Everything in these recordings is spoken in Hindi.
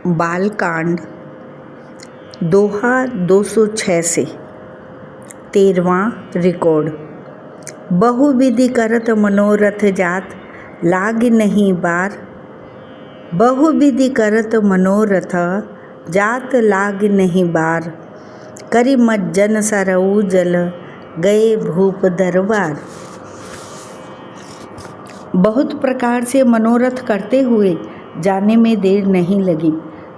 बालकांड दोहा 206 से 13वां रिकॉर्ड। बहुविधि करत मनोरथ जात लाग नहीं बार। बहुविधि करत मनोरथ जात लाग नहीं बार। करि मज्जन सरऊ जल गए भूप दरबार। बहुत प्रकार से मनोरथ करते हुए जाने में देर नहीं लगी।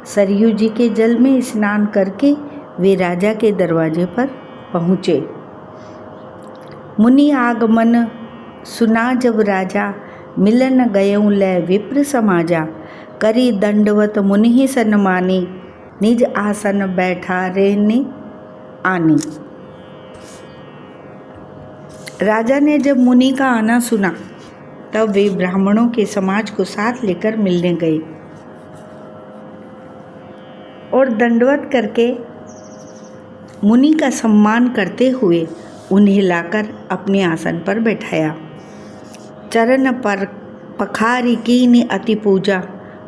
सरयू जी के जल में स्नान करके वे राजा के दरवाजे पर पहुँचे। मुनि आगमन सुना जब राजा, मिलन गयऊँ लय विप्र समाजा। करी दंडवत मुनि सन्मानी, निज आसन बैठा रहने आनी। राजा ने जब मुनि का आना सुना तब वे ब्राह्मणों के समाज को साथ लेकर मिलने गए और दंडवत करके मुनि का सम्मान करते हुए उन्हें लाकर अपने आसन पर बैठाया। चरण पर पखारी कीनी अति पूजा,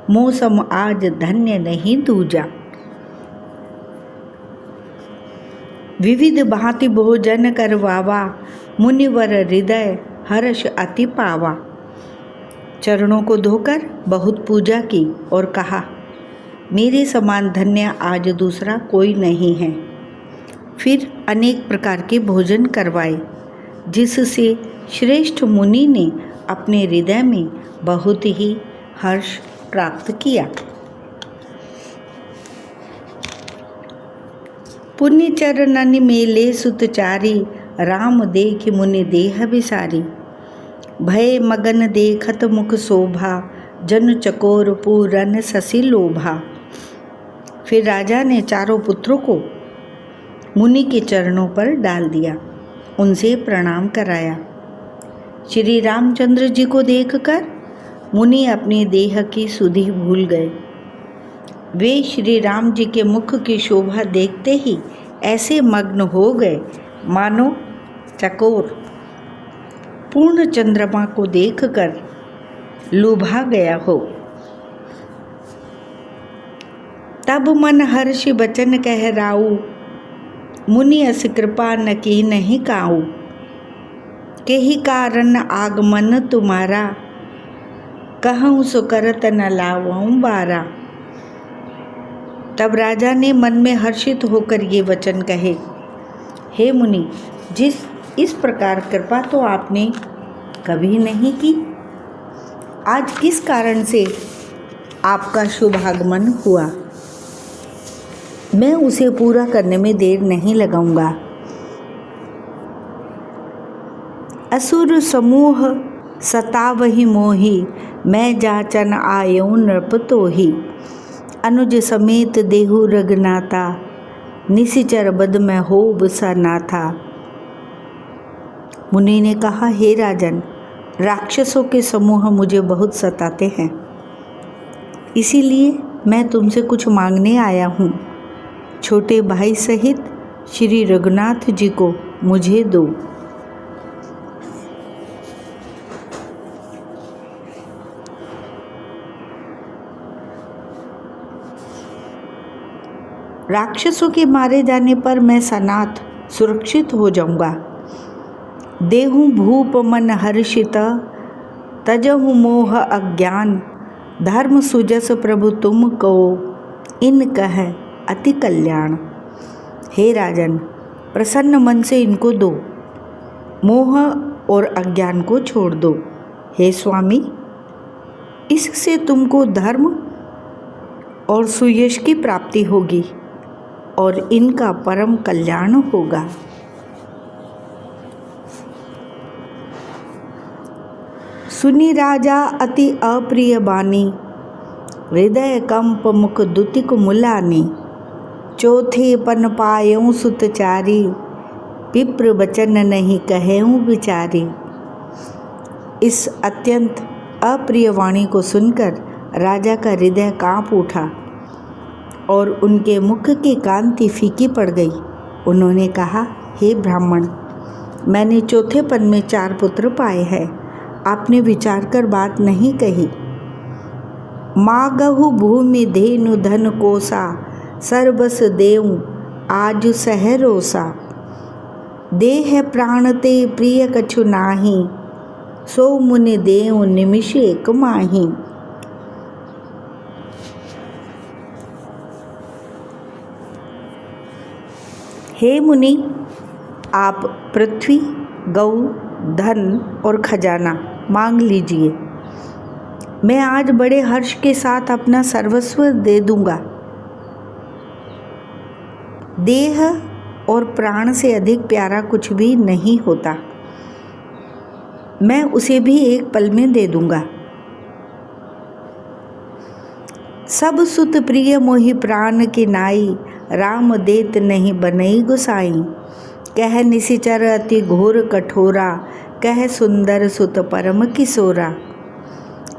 मौसम आज धन्य नहीं दूजा। विविध भांति भोजन करवावा, मुनिवर हृदय हर्ष अति पावा। चरणों को धोकर बहुत पूजा की और कहा, मेरे समान धन्य आज दूसरा कोई नहीं है। फिर अनेक प्रकार के भोजन करवाए, जिससे श्रेष्ठ मुनि ने अपने हृदय में बहुत ही हर्ष प्राप्त किया। पुण्य चरणन मेले सुतचारी, राम देख मुनि देह विसारी। भय मगन देखत मुख शोभा, जन चकोर पूरन ससी लोभा। फिर राजा ने चारों पुत्रों को मुनि के चरणों पर डाल दिया, उनसे प्रणाम कराया। श्री रामचंद्र जी को देखकर मुनि अपने देह की सुधि भूल गए। वे श्री राम जी के मुख की शोभा देखते ही ऐसे मग्न हो गए मानो चकोर पूर्ण चंद्रमा को देखकर लुभा गया हो। तब मन हर्ष बचन कह राऊ, मुनि अस कृपा न की नहीं काऊ। केहि कारण आगमन तुम्हारा, कहूँ सो करत न लावऊँ बारा। तब राजा ने मन में हर्षित होकर ये वचन कहे, हे मुनि, इस प्रकार कृपा तो आपने कभी नहीं की। आज किस कारण से आपका शुभागमन हुआ, मैं उसे पूरा करने में देर नहीं लगाऊंगा। असुर समूह सतावहि मोहि, मैं जाचन आयऊँ नृप तोहि। अनुज समेत देहु रघुनाथा, निशिचर बद में होब सा नाथा। मुनि ने कहा, हे राजन, राक्षसों के समूह मुझे बहुत सताते हैं, इसीलिए मैं तुमसे कुछ मांगने आया हूँ। छोटे भाई सहित श्री रघुनाथ जी को मुझे दो। राक्षसों के मारे जाने पर मैं सनाथ सुरक्षित हो जाऊंगा। देहूँ भूप मन हर्षित, तजहु मोह अज्ञान। धर्म सुजस प्रभु तुम को, इन कह अति कल्याण। हे राजन, प्रसन्न मन से इनको दो, मोह और अज्ञान को छोड़ दो। हे स्वामी, इससे तुमको धर्म और सुयश की प्राप्ति होगी और इनका परम कल्याण होगा। सुनी राजा अति अप्रिय बानी, हृदय कंप मुख दुतिक मुलानी। चौथे पन पायऊँ सुतचारी, विप्र वचन नहीं कहेऊँ विचारी। इस अत्यंत अप्रिय वाणी को सुनकर राजा का हृदय कांप उठा और उनके मुख की कांति फीकी पड़ गई। उन्होंने कहा, हे ब्राह्मण, मैंने चौथे पन में 4 पुत्र पाए हैं, आपने विचार कर बात नहीं कही। मागहु भूमि धेनु धन कोसा, सर्वस देऊं आज सहरोसा। देह प्राण ते प्रिय कछु नाही, सो मुनि देऊं निमिष एक माही। हे मुनि, आप पृथ्वी, गौ, धन और खजाना मांग लीजिए। मैं आज बड़े हर्ष के साथ अपना सर्वस्व दे दूंगा। देह और प्राण से अधिक प्यारा कुछ भी नहीं होता। मैं उसे भी एक पल में दे दूंगा। सब सुत प्रिय मोहि प्राण की नाई, राम देत नहीं बनई गुसाई। कह निशिचर अति घोर कठोरा, कह सुंदर सुत परम किशोरा।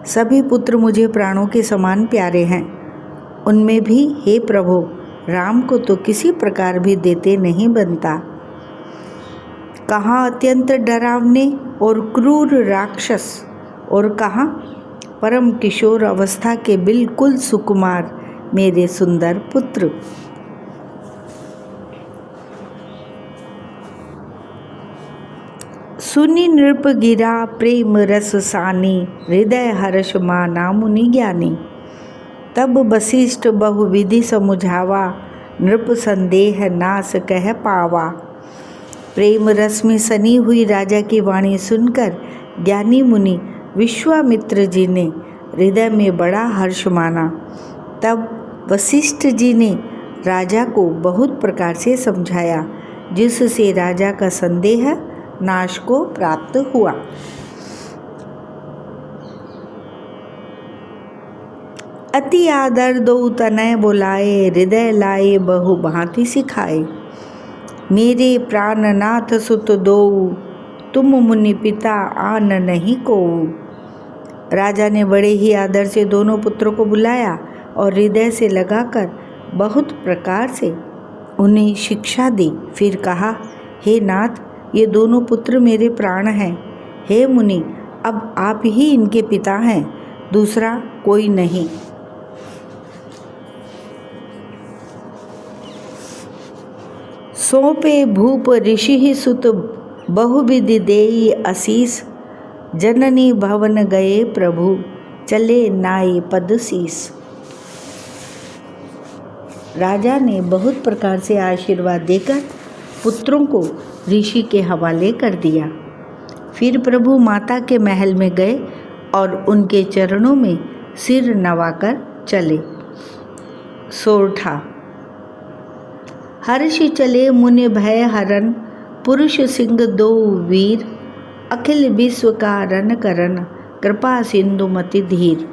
सभी पुत्र मुझे प्राणों के समान प्यारे हैं। उनमें भी हे प्रभु, राम को तो किसी प्रकार भी देते नहीं बनता। कहाँ अत्यंत डरावने और क्रूर राक्षस, और कहाँ परम किशोर अवस्था के बिल्कुल सुकुमार मेरे सुंदर पुत्र। सुनि नृप गिरा प्रेम रस सानी, हृदय हर्ष माना मुनि ज्ञानी। तब वशिष्ठ बहुविधि समुझावा, नृप संदेह नास कह पावा। प्रेम रस में सनी हुई राजा की वाणी सुनकर ज्ञानी मुनि विश्वामित्र जी ने हृदय में बड़ा हर्ष माना। तब वशिष्ठ जी ने राजा को बहुत प्रकार से समझाया, जिससे राजा का संदेह नाश को प्राप्त हुआ। अति आदर दो तनय बुलाए, हृदय लाए बहु भांति सिखाए। मेरे प्राणनाथ सुत दो, तुम मुनि पिता आन नहीं को। राजा ने बड़े ही आदर से दोनों पुत्रों को बुलाया और हृदय से लगाकर बहुत प्रकार से उन्हें शिक्षा दी। फिर कहा, हे नाथ, ये दोनों पुत्र मेरे प्राण हैं। हे मुनि, अब आप ही इनके पिता हैं, दूसरा कोई नहीं। सौंपे भूप ऋषि सुत, बहुविधि देई आशीष। जननी भवन गए प्रभु, चले नाई पद शीस। राजा ने बहुत प्रकार से आशीर्वाद देकर पुत्रों को ऋषि के हवाले कर दिया। फिर प्रभु माता के महल में गए और उनके चरणों में सिर नवाकर चले। सोरठा। हर्षि चले मुनि भय हरन, पुरुष सिंह दो वीर। अखिल विश्व का रन करन, कृपा सिंधु मति धीर।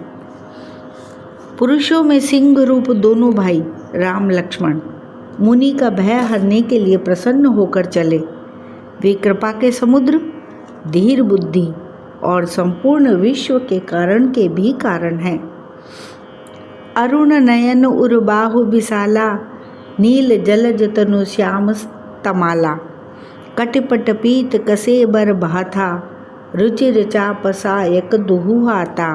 पुरुषों में सिंह रूप दोनों भाई राम लक्ष्मण मुनि का भय हरने के लिए प्रसन्न होकर चले। वे कृपा के समुद्र, धीर बुद्धि और संपूर्ण विश्व के कारण के भी कारण हैं। अरुण नयन उर बाहु विशाला, नील जलज तनु श्याम तमाला। कटिपट पीत कसे बर भाथा, रुचिर चाप सायक दुहु हाता।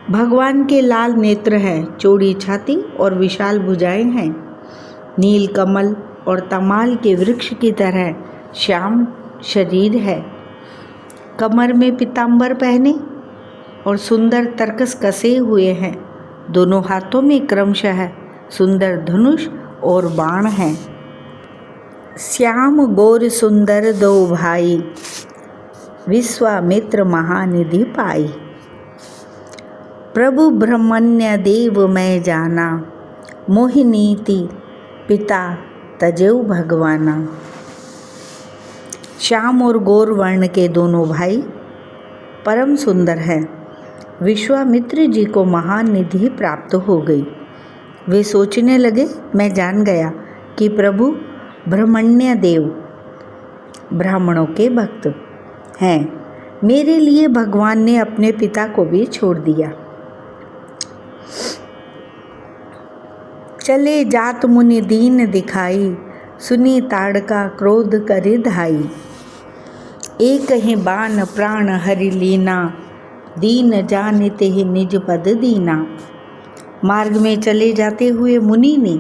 भगवान के लाल नेत्र हैं, चौड़ी छाती और विशाल भुजाएं हैं। नील कमल और तमाल के वृक्ष की तरह श्याम शरीर है। कमर में पीतांबर पहने और सुंदर तरकस कसे हुए हैं। दोनों हाथों में क्रमशः सुंदर धनुष और बाण हैं। श्याम गौर सुंदर दो भाई, विश्वामित्र महानिधि पाई। प्रभु ब्रह्मण्य देव मैं जाना, मोहिनीति पिता तजेऊ भगवाना। श्याम और गौर वर्ण के दोनों भाई परम सुंदर हैं। विश्वामित्र जी को महान निधि प्राप्त हो गई। वे सोचने लगे, मैं जान गया कि प्रभु ब्रह्मण्य देव ब्राह्मणों के भक्त हैं। मेरे लिए भगवान ने अपने पिता को भी छोड़ दिया। चले जात मुनि दीन दिखाई, सुनी ताड़का क्रोध करि धाई। एक ही बान प्राण हरि लीना, दीन जानिते ही निज पद दीना। मार्ग में चले जाते हुए मुनि ने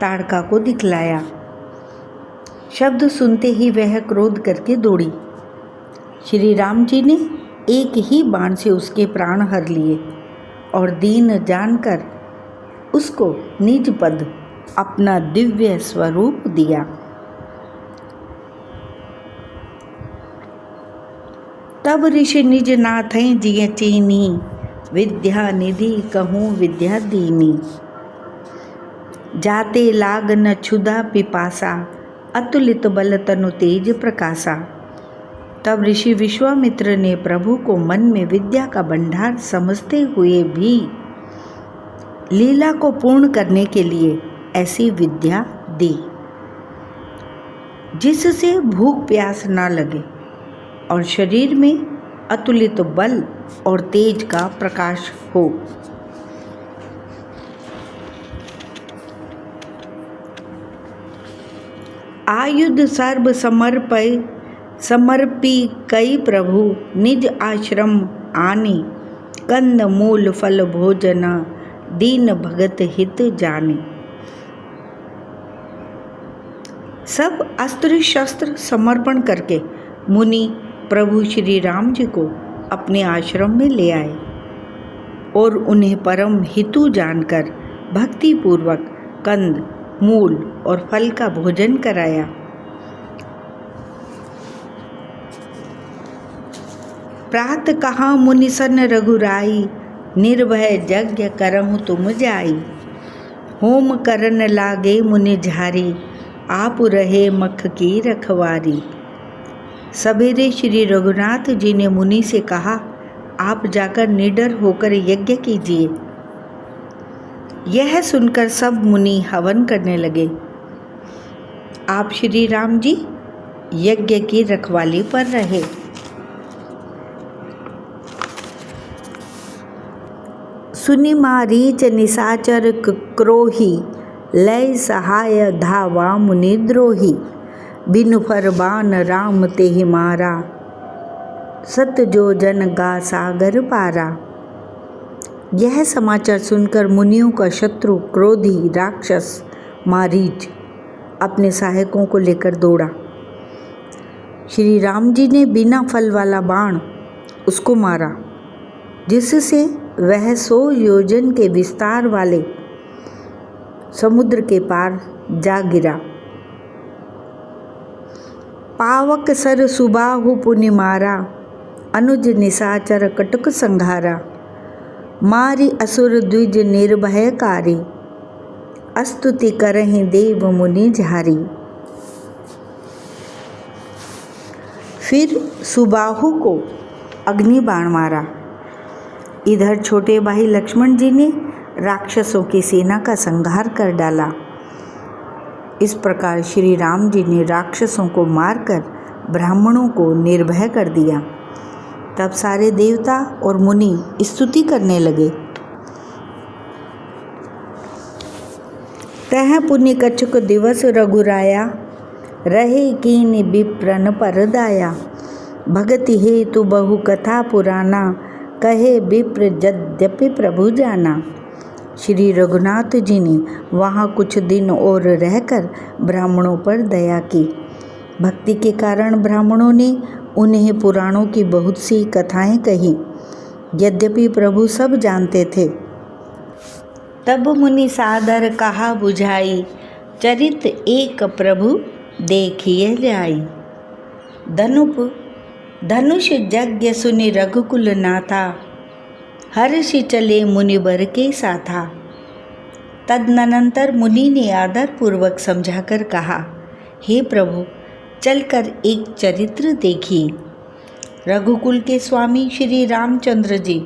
ताड़का को दिखलाया। शब्द सुनते ही वह क्रोध करके दौड़ी। श्री राम जी ने एक ही बाण से उसके प्राण हर लिए और दीन जानकर उसको निज पद अपना दिव्य स्वरूप दिया। तब ऋषि निज नाथें जिय चीनी, विद्या निधि कहूँ विद्या दीनी। जाते लाग न क्षुधा पिपासा, अतुलित बल तनु तेज प्रकाशा। तब ऋषि विश्वामित्र ने प्रभु को मन में विद्या का भंडार समझते हुए भी लीला को पूर्ण करने के लिए ऐसी विद्या दी जिससे भूख प्यास ना लगे और शरीर में अतुलित बल और तेज का प्रकाश हो। आयुध सर्व समर्पी कई प्रभु, निज आश्रम आने। कंद मूल फल भोजना, दीन भगत हित जाने। सब अस्त्र शस्त्र समर्पण करके मुनि प्रभु श्री राम जी को अपने आश्रम में ले आए और उन्हें परम हितु जानकर भक्ति पूर्वक कंद, मूल और फल का भोजन कराया। प्रात कहा मुनिसन रघुराई, निर्भय यज्ञ करहु तुम जाई। होम करन लागे मुनि झारी, आप रहे मख की रखवारी। सवेरे श्री रघुनाथ जी ने मुनि से कहा, आप जाकर निडर होकर यज्ञ कीजिए। यह सुनकर सब मुनि हवन करने लगे। आप श्री राम जी यज्ञ की रखवाली पर रहे। सुनि मारीच निशाचर क्रोही, लय सहाय धावा मुनि द्रोही। बिनु फरमान राम तेहि मारा, सत जो जन गा सागर पारा। यह समाचार सुनकर मुनियों का शत्रु क्रोधी राक्षस मारीच अपने सहायकों को लेकर दौड़ा। श्री राम जी ने बिना फल वाला बाण उसको मारा, जिससे वह 100 योजन के विस्तार वाले समुद्र के पार जा गिरा। पावक सर सुबाहु पुनि मारा, अनुज निशाचर कटुक संघारा। मारी असुर द्विज निर्भयकारी, स्तुति करहि देव मुनि झारी। फिर सुबाहु को अग्नि बाण मारा। इधर छोटे भाई लक्ष्मण जी ने राक्षसों की सेना का संहार कर डाला। इस प्रकार श्री राम जी ने राक्षसों को मारकर ब्राह्मणों को निर्भय कर दिया। तब सारे देवता और मुनि स्तुति करने लगे। तह पुनि कछुक दिवस रघुराया, रहे कीन विप्रन परदाया। भगति हेतु बहु कथा पुराना, कहे विप्र यद्यपि प्रभु जाना। श्री रघुनाथ जी ने वहाँ कुछ दिन और रहकर ब्राह्मणों पर दया की। भक्ति के कारण ब्राह्मणों ने उन्हें पुराणों की बहुत सी कथाएं कही। यद्यपि प्रभु सब जानते थे। तब मुनि सादर कहा बुझाई, चरित एक प्रभु देखिए जाई। धनुष यज्ञ सुनि रघुकुल नाथा, हर्षि चले मुनिवर के साथा। तदनंतर मुनि ने आदर पूर्वक समझाकर कहा, हे प्रभु, चलकर एक चरित्र देखिए। रघुकुल के स्वामी श्री रामचंद्र जी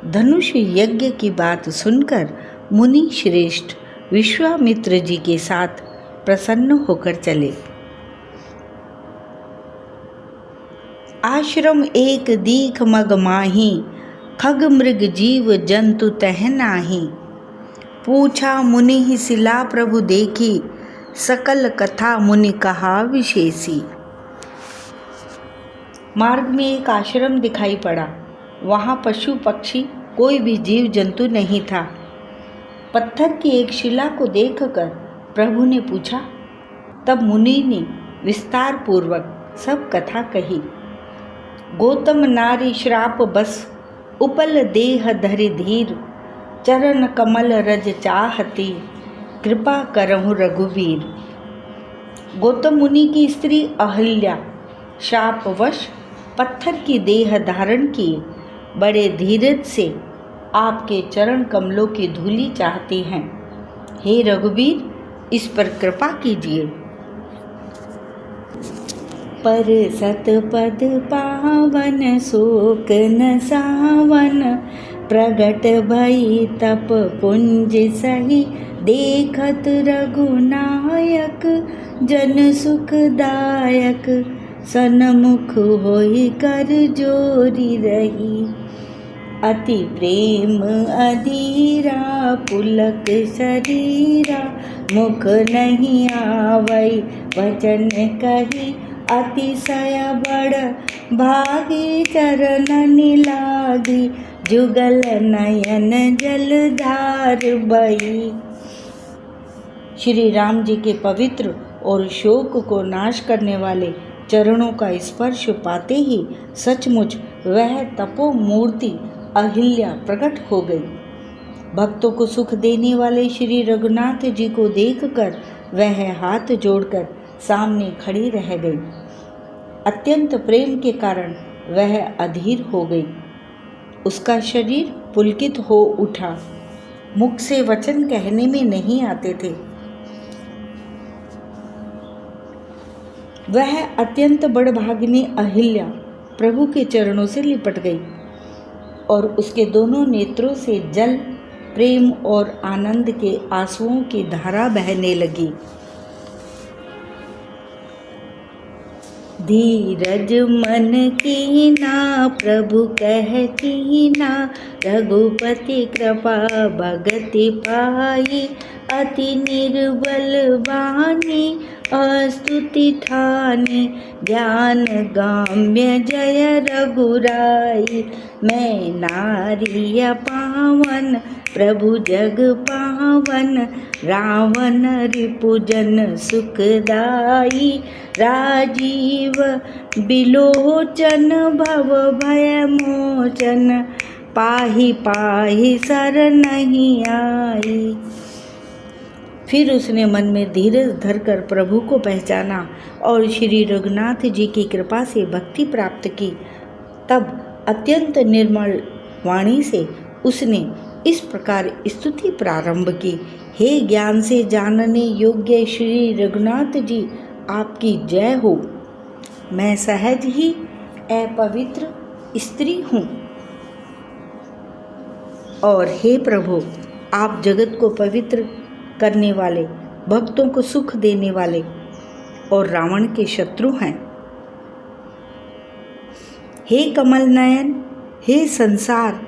धनुष यज्ञ की बात सुनकर मुनि श्रेष्ठ विश्वामित्र जी के साथ प्रसन्न होकर चले। आश्रम एक दीख मग माही, खग मृग जीव जंतु तह नाही। पूछा मुनि ही सिला प्रभु देखी, सकल कथा मुनि कहा विशेषी। मार्ग में एक आश्रम दिखाई पड़ा। वहाँ पशु पक्षी कोई भी जीव जंतु नहीं था। पत्थर की एक शिला को देखकर प्रभु ने पूछा। तब मुनि ने विस्तार पूर्वक सब कथा कही। गौतम नारी श्राप बस उपल देह धरि धीर, चरण कमल रज चाहती, कृपा करहु रघुवीर। गौतम मुनि की स्त्री अहल्या शापवश पत्थर की देह धारण किए बड़े धीरज से आपके चरण कमलों की धूलि चाहती हैं। हे रघुवीर, इस पर कृपा कीजिए। पर सतपद पावन शोक न सावन, प्रगट भई तप पुंज सही, देखत रघुनायक जन सुखदायक, सन्मुख होई कर जोरी रही। अति प्रेम अधीरा पुलक शरीरा, मुख नहीं आवई वचन कही, अतिशय बड़ भागी चरणन लागी, जुगल नयन जलधार बही। श्री राम जी के पवित्र और शोक को नाश करने वाले चरणों का स्पर्श पाते ही सचमुच वह तपो मूर्ति अहिल्या प्रकट हो गई। भक्तों को सुख देने वाले श्री रघुनाथ जी को देखकर वह हाथ जोड़कर सामने खड़ी रह गई। अत्यंत प्रेम के कारण वह अधीर हो गई। उसका शरीर पुलकित हो उठा। मुख से वचन कहने में नहीं आते थे। वह अत्यंत बड़भागिनी अहिल्या प्रभु के चरणों से लिपट गई और उसके दोनों नेत्रों से जल, प्रेम और आनंद के आंसुओं की धारा बहने लगी। धीरज मन कीना प्रभु कह कीना, रघुपति कृपा भगति पाई, अति निर्बल बानी अस्तुति ठानी, ज्ञान गाम्य जय रघुराई। मैं नारी पावन प्रभु जग पावन, रावण रिपुजन सुखदाई, राजीव बिलोचन भव भय मोचन, पाहि पाहि सर नहीं आई। फिर उसने मन में धीरज धरकर प्रभु को पहचाना और श्री रघुनाथ जी की कृपा से भक्ति प्राप्त की। तब अत्यंत निर्मल वाणी से उसने इस प्रकार स्तुति प्रारंभ की। हे ज्ञान से जानने योग्य श्री रघुनाथ जी, आपकी जय हो। मैं सहज ही अपवित्र स्त्री हूँ और हे प्रभु, आप जगत को पवित्र करने वाले, भक्तों को सुख देने वाले और रावण के शत्रु हैं। हे कमल नयन, हे संसार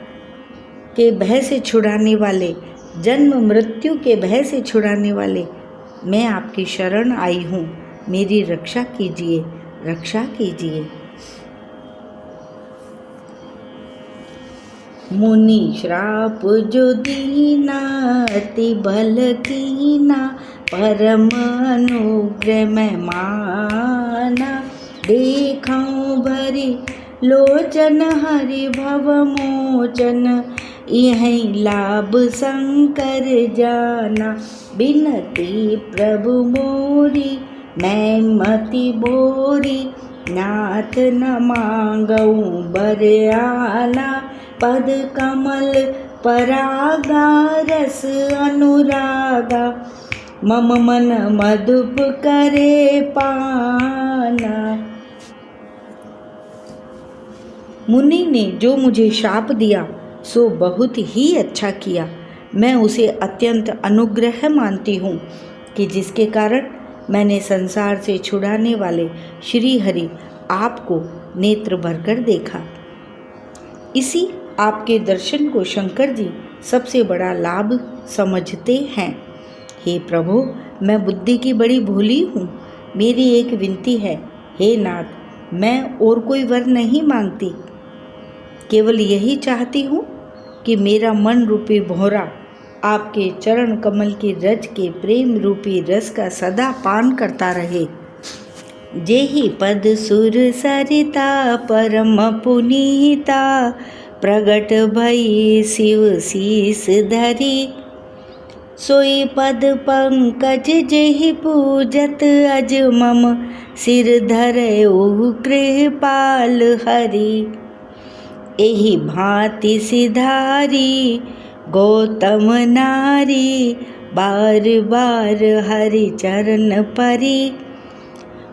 के भय से छुड़ाने वाले, जन्म मृत्यु के भय से छुड़ाने वाले, मैं आपकी शरण आई हूँ। मेरी रक्षा कीजिए, रक्षा कीजिए। मुनि श्राप जो दीना, अति बल कीना, परम अनुग्रह मैं माना, देखऊं भरी लोचन हरि भव मोचन, यही लाभ शंकर जाना। बिनती प्रभु मोरी मैं मति बोरी, नाथ न मांगऊं बरआना, पद कमल परागा रस अनुरागा, मम मन मधुप करे पाना। मुनि ने जो मुझे शाप दिया सो बहुत ही अच्छा किया। मैं उसे अत्यंत अनुग्रह मानती हूँ कि जिसके कारण मैंने संसार से छुड़ाने वाले श्री हरि आपको नेत्र भरकर देखा। इसी आपके दर्शन को शंकर जी सबसे बड़ा लाभ समझते हैं। हे प्रभु, मैं बुद्धि की बड़ी भोली हूँ। मेरी एक विनती है, हे नाथ, मैं और कोई वर नहीं मांगती। केवल यही चाहती हूँ कि मेरा मन रूपी भौरा आपके चरण कमल की रज के प्रेम रूपी रस का सदा पान करता रहे। जेहि पद सुर सरिता परम पुनीता, प्रगट भई शिव शीस धरी। सोई पद पंकज जेहि पूजत अज मम, सिर धरऊ कृपाल हरि। एहि भांति सिधारी गौतम नारी, बार बार हरि चरण परी।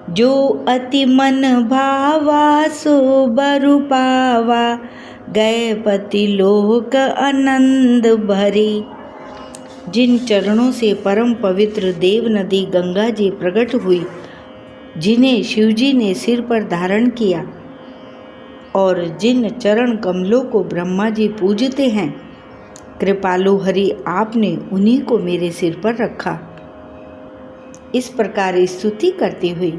जो अति मन भावा सो बरु पावा, गए पति लोक आनंद भरी। जिन चरणों से परम पवित्र देव नदी गंगा जी प्रकट हुई, जिन्हें शिवजी ने सिर पर धारण किया और जिन चरण कमलों को ब्रह्मा जी पूजते हैं, कृपालु हरि आपने उन्हीं को मेरे सिर पर रखा। इस प्रकार स्तुति करती हुई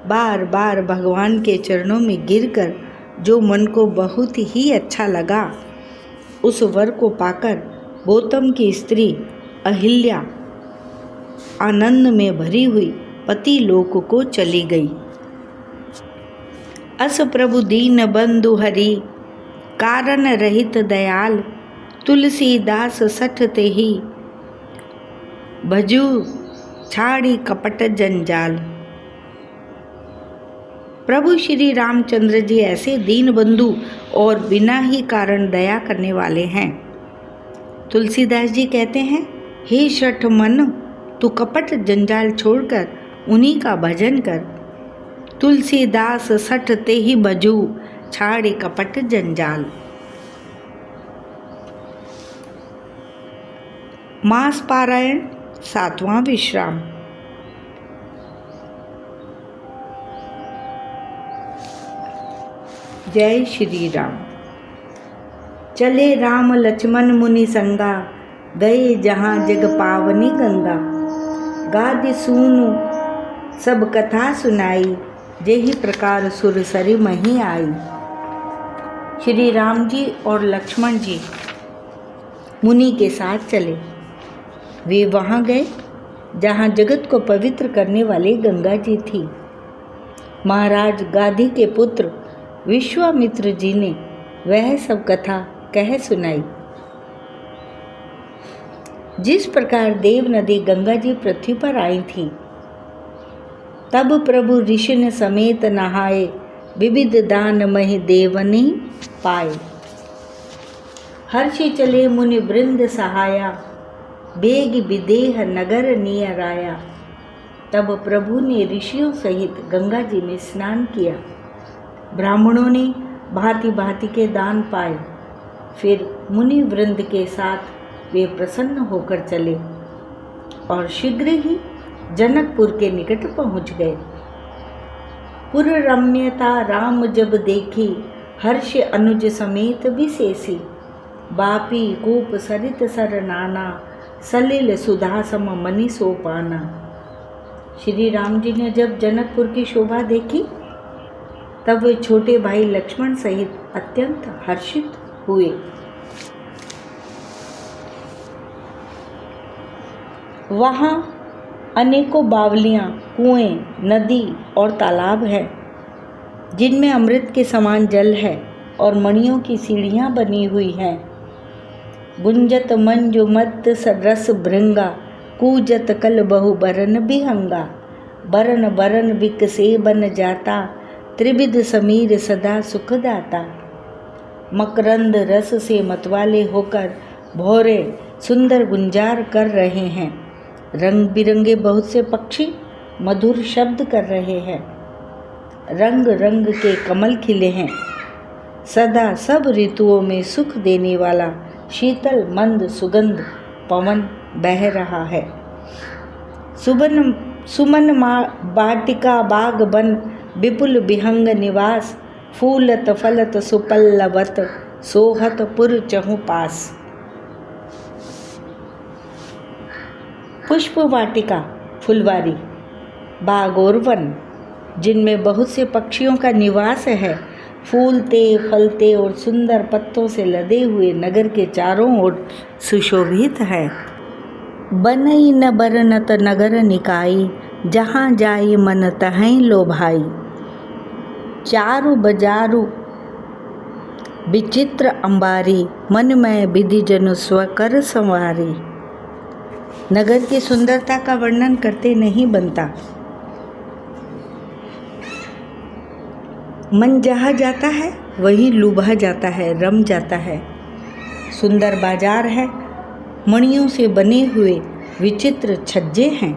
बार बार भगवान के चरणों में गिरकर जो मन को बहुत ही अच्छा लगा, उस वर को पाकर गौतम की स्त्री अहिल्या आनंद में भरी हुई पति लोक को चली गई। अस प्रभु दीन बंधु हरि, कारण रहित दयाल। तुलसीदास सठ ते ही, भजू छाड़ी कपट जंजाल। प्रभु श्री रामचंद्र जी ऐसे दीन बंधु और बिना ही कारण दया करने वाले हैं। तुलसीदास जी कहते हैं, हे शठ मन, तू कपट जंजाल छोड़कर उन्हीं का भजन कर। तुलसीदास सठ ते ही भजू, छाड़े कपट जंजाल। मास पारायण 7वां विश्राम। जय श्री राम। चले राम लक्ष्मण मुनि संगा, गए जहाँ जग पावनी गंगा। गादि सूनु सब कथा सुनाई, जेहि प्रकार सुरसरी मही आई। श्री राम जी और लक्ष्मण जी मुनि के साथ चले। वे वहाँ गए जहाँ जगत को पवित्र करने वाली गंगा जी थी। महाराज गाधी के पुत्र विश्वामित्र जी ने वह सब कथा कह सुनाई। जिस प्रकार देव नदी गंगा जी पृथ्वी पर आई थी, तब प्रभु ऋषि समेत नहाए, विविध दान महि देवनी पाए। हर्षि चले मुनि वृंद सहाया, बेग विदेह नगर नियर आया। तब प्रभु ने ऋषियों सहित गंगा जी में स्नान किया। ब्राह्मणों ने भांति भांति के दान पाए। फिर मुनि वृंद के साथ वे प्रसन्न होकर चले और शीघ्र ही जनकपुर के निकट पहुँच गए। पुर रम्यता राम जब देखी, हर्ष अनुज समेत विशेषी। बापी कूप सरित सर नाना, सलिल सुधा सम मनि सोपाना। श्री राम जी ने जब जनकपुर की शोभा देखी, तब वे छोटे भाई लक्ष्मण सहित अत्यंत हर्षित हुए। वहाँ अनेकों बावलियाँ, कुएं, नदी और तालाब हैं, जिनमें अमृत के समान जल है और मणियों की सीढ़ियाँ बनी हुई हैं। गुंजत मंजु मत रस भृंगा, कूजत कल बहु बरन बिहंगा। बरन बरन बिकसे बन जाता, त्रिविध समीर सदा सुखदाता। मकरंद रस से मतवाले होकर भौरे सुंदर गुंजार कर रहे हैं। रंग बिरंगे बहुत से पक्षी मधुर शब्द कर रहे हैं। रंग रंग के कमल खिले हैं। सदा सब ऋतुओं में सुख देने वाला शीतल मंद सुगंध पवन बह रहा है। सुमन बाटिका बाग बन, विपुल विहंग निवास। फूलत फलत सुपल्लवत, सोहत पुर चहु पास। पुष्प वाटिका फुलवारी, बाग और वन, जिनमें बहुत से पक्षियों का निवास है, फूलते फलते और सुंदर पत्तों से लदे हुए नगर के चारों ओर सुशोभित है। बनई न बरनत नगर निकाई, जहाँ जाई मन तहैं लोभाई। चारु बजारु विचित्र अंबारी, मन में विधि जनु स्वकर संवारी। नगर की सुंदरता का वर्णन करते नहीं बनता। मन जहाँ जाता है वही लुभा जाता है, रम जाता है। सुंदर बाजार है, मणियों से बने हुए विचित्र छज्जे हैं।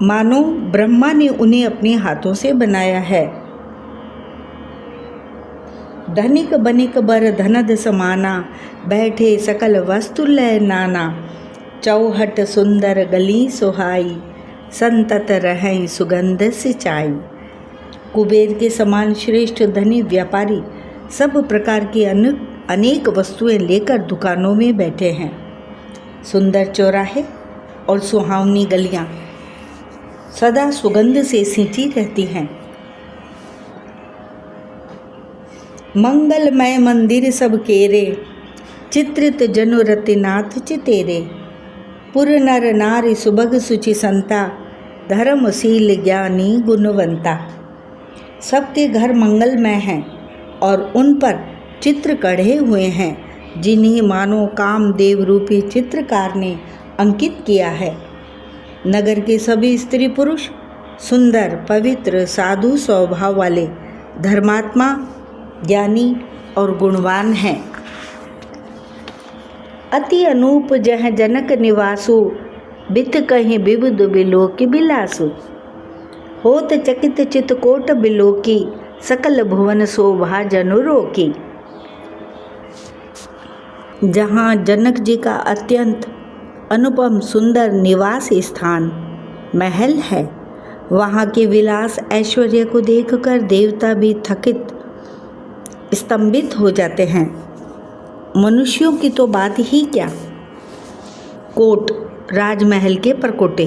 मानो ब्रह्मा ने उन्हें अपने हाथों से बनाया है। धनिक बनिक बर धनद समाना, बैठे सकल वस्तु लय नाना। चौहट सुंदर गली सुहाई, संतत रहें सुगंध सिंचाई। कुबेर के समान श्रेष्ठ धनी व्यापारी सब प्रकार की अनेक वस्तुएं लेकर दुकानों में बैठे हैं। सुंदर चौराहे और सुहावनी गलियां सदा सुगंध से सींची रहती हैं। मंगलमय मंदिर सब केरे, चित्रित जनु रतिनाथ चितेरे। पुर नर नारी सुभग सुचि संता, धर्मशील ज्ञानी गुणवंता। सबके घर मंगलमय हैं और उन पर चित्र कढ़े हुए हैं, जिन्हें मानो कामदेव रूपी चित्रकार ने अंकित किया है। नगर के सभी स्त्री पुरुष सुंदर, पवित्र, साधु स्वभाव वाले, धर्मात्मा, ज्ञानी और गुणवान हैं। अति अनूप जह जनक निवासु, बित कहीं विबुध बिलोकी बिलासु। होत चकित चितकोट बिलोकी, सकल भुवन शोभा जनु रोकी। जहाँ जनक जी का अत्यंत अनुपम सुंदर निवास स्थान महल है, वहाँ के विलास ऐश्वर्य को देखकर देवता भी थकित स्तंभित हो जाते हैं। मनुष्यों की तो बात ही क्या। कोट राजमहल के परकोटे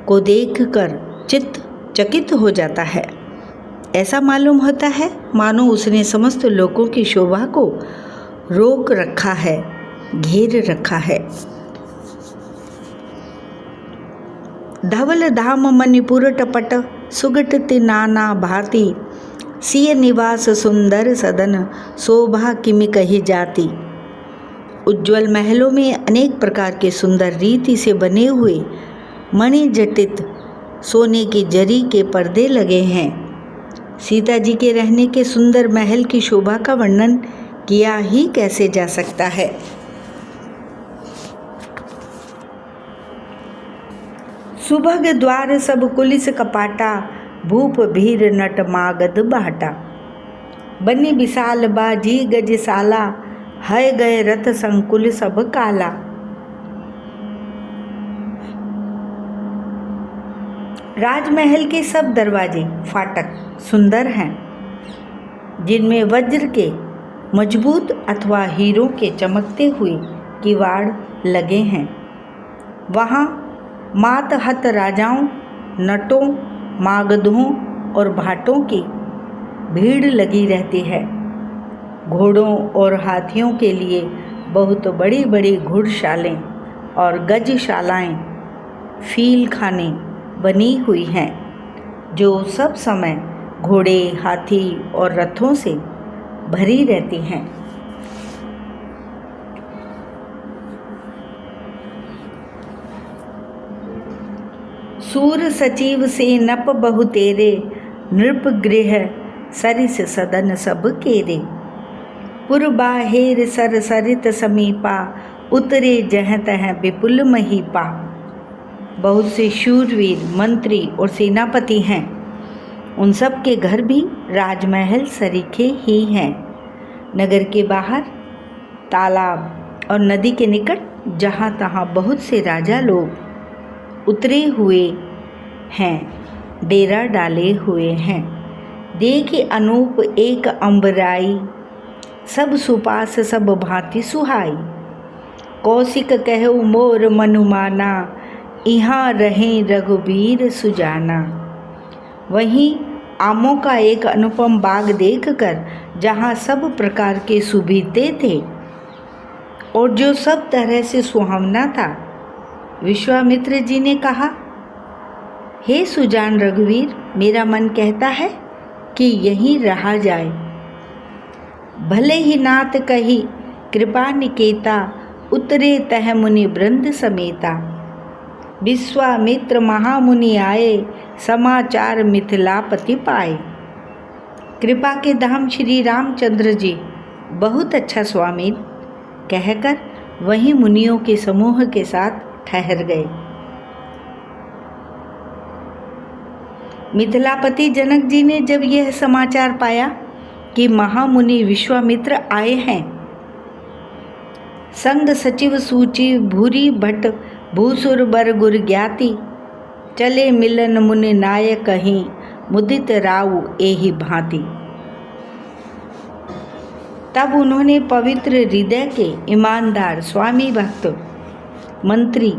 को देखकर चित्त चकित हो जाता है। ऐसा मालूम होता है मानो उसने समस्त लोगों की शोभा को रोक रखा है, घेर रखा है। धवल धाम मणिपुर टपट, सुगटति नाना भांति। सिय निवास सुंदर सदन, शोभा किमि कही जाती। उज्ज्वल महलों में अनेक प्रकार के सुंदर रीति से बने हुए मणि जटित सोने की जरी के पर्दे लगे हैं। सीता जी के रहने के सुंदर महल की शोभा का वर्णन किया ही कैसे जा सकता है। सुभग द्वार सब कुलिस कपाटा, भूप भीर नट मागध बाटा। बनी विशाल बाजी गजशाला, है गए रथ संकुल सब काला। राजमहल के सब दरवाजे फाटक सुंदर हैं, जिनमें वज्र के मजबूत अथवा हीरों के चमकते हुए किवाड़ लगे हैं। वहाँ मातहत राजाओं, नटों, मागधों और भाटों की भीड़ लगी रहती है। घोड़ों और हाथियों के लिए बहुत बड़ी बड़ी घुड़शालें और गजशालाएं, फील खाने बनी हुई हैं, जो सब समय घोड़े, हाथी और रथों से भरी रहती हैं। सूर सचिव से नप बहु तेरे, नृप गृह सरिस सदन सब केरे। पुरबाहेर सर सरित समीपा, उतरे जह तह विपुल महीपा। बहुत से शूरवीर, मंत्री और सेनापति हैं। उन सब के घर भी राजमहल सरीखे ही हैं। नगर के बाहर तालाब और नदी के निकट जहाँ तहाँ बहुत से राजा लोग उतरे हुए हैं, डेरा डाले हुए हैं। देखी अनूप एक अंबराई, सब सुपास सब भांति सुहाई। कौशिक कहु मोर मनुमाना, यहाँ रहें रघुबीर सुजाना। वहीं आमों का एक अनुपम बाग देखकर, जहाँ सब प्रकार के सुभीते थे और जो सब तरह से सुहावना था, विश्वामित्र जी ने कहा, हे सुजान रघुवीर, मेरा मन कहता है कि यहीं रहा जाए। भले ही नाथ कही कृपा निकेता, उतरे तह मुनि वृंद समेता। विश्वामित्र महामुनि आए, समाचार मिथिलापति पाए। कृपा के धाम श्री रामचंद्र जी, बहुत अच्छा स्वामी कहकर वहीं मुनियों के समूह के साथ ठहर गए। मिथिलापति जनक जी ने जब यह समाचार पाया कि महामुनि विश्वामित्र आए हैं, संग सचिव सूची भूरी भट्ट भूसुर बर गुर ज्ञाति, चले मिलन मुनि नायक कहीं, मुदित राव एहि भांति। तब उन्होंने पवित्र हृदय के ईमानदार स्वामी भक्त, मंत्री,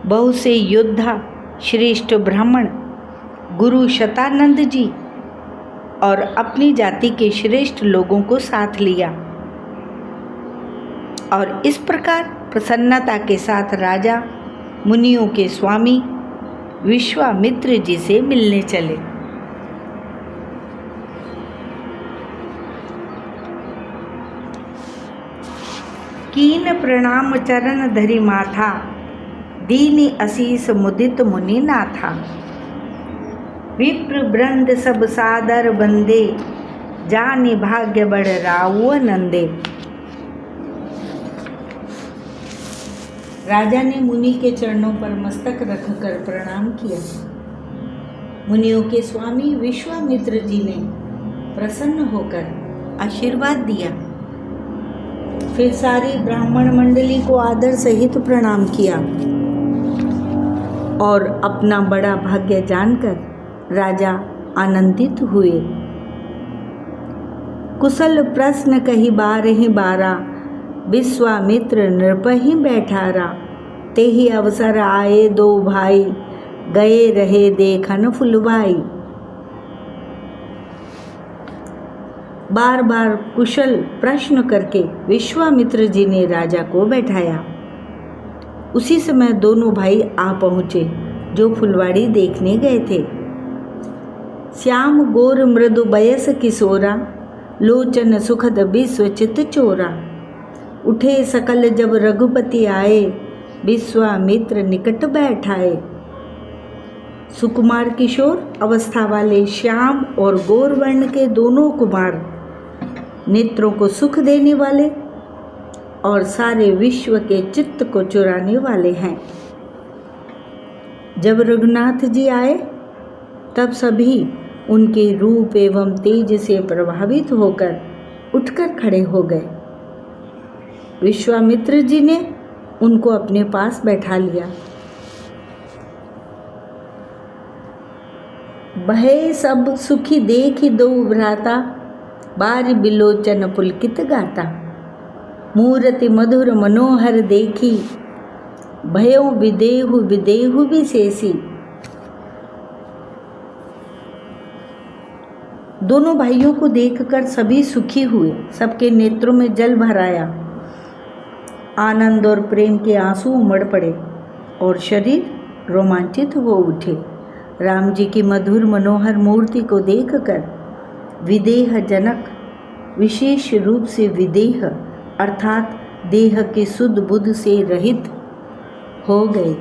बहु से योद्धा, श्रेष्ठ ब्राह्मण गुरु शतानंद जी और अपनी जाति के श्रेष्ठ लोगों को साथ लिया और इस प्रकार प्रसन्नता के साथ राजा मुनियों के स्वामी विश्वामित्र जी से मिलने चले। कीन प्रणाम चरण धरि माथा, दीनी असीस मुदित मुनि नाथा। विप्र वृंद सब सादर बंदे, जानि भाग्य बढ़ राउ नंदे। राजा ने मुनि के चरणों पर मस्तक रखकर प्रणाम किया। मुनियों के स्वामी विश्वामित्र जी ने प्रसन्न होकर आशीर्वाद दिया। फिर सारी ब्राह्मण मंडली को आदर सहित प्रणाम किया और अपना बड़ा भाग्य जानकर राजा आनंदित हुए। कुशल प्रश्न कही बारहि बारा, विश्वामित्र नृपहि बैठारा। तेहि अवसर आए दो भाई, गए रहे देखन फुलवाई। बार बार कुशल प्रश्न करके विश्वामित्र जी ने राजा को बैठाया। उसी समय दोनों भाई आ पहुँचे जो फुलवाड़ी देखने गए थे। श्याम गोर मृदु बयस किशोरा, लोचन सुखद विश्व चित चोरा। उठे सकल जब रघुपति आए, विश्वामित्र निकट बैठाए। सुकुमार किशोर अवस्था वाले श्याम और गोर वर्ण के दोनों कुमार, नेत्रों को सुख देने वाले और सारे विश्व के चित्त को चुराने वाले हैं। जब रघुनाथ जी आए तब सभी उनके रूप एवं तेज से प्रभावित होकर उठकर खड़े हो गए। विश्वामित्र जी ने उनको अपने पास बैठा लिया। भय सब सुखी देखि दो भ्राता, बारी बिलोचन पुलकित गाता। मूर्ति मधुर मनोहर देखी, भयो विदेहु विदेहु विशेषी। दोनों भाइयों को देखकर सभी सुखी हुए, सबके नेत्रों में जल भर आया। आनंद और प्रेम के आंसू उमड़ पड़े और शरीर रोमांचित हो उठे। राम जी की मधुर मनोहर मूर्ति को देखकर विदेह जनक विशेष रूप से विदेह अर्थात देह के शुद्ध बुद्ध से रहित हो गए।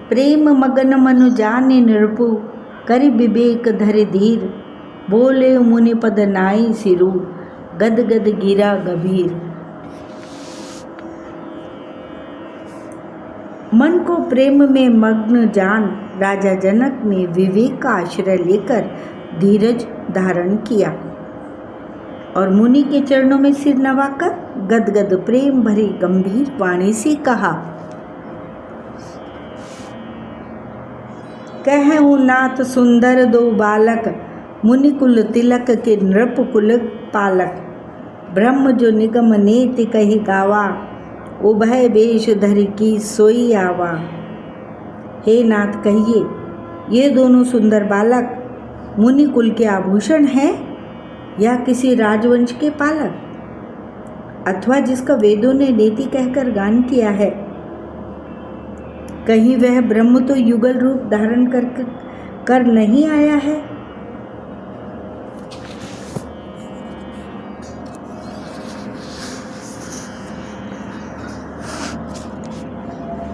प्रेम मगन मनु जाने नृपु, करि विवेक धरि धीर। बोले मुनि पद नाई सिरु, गद गद गिरा गभीर। मन को प्रेम में मग्न जान राजा जनक ने विवेक का आश्रय लेकर धीरज धारण किया और मुनि के चरणों में सिर नवाकर गदगद प्रेम भरी गंभीर वाणी से कहा, कहूँ नाथ सुंदर दो बालक, मुनि कुल तिलक के नृप कुल पालक। ब्रह्म जो निगम नेति कही गावा, उभय वेश धरि की सोई आवा। हे नाथ कहिए, ये दोनों सुंदर बालक मुनि कुल के आभूषण हैं या किसी राजवंश के पालक, अथवा जिसका वेदों ने नेति कहकर गान किया है? कहीं वह ब्रह्म तो युगल रूप धारण कर नहीं आया है?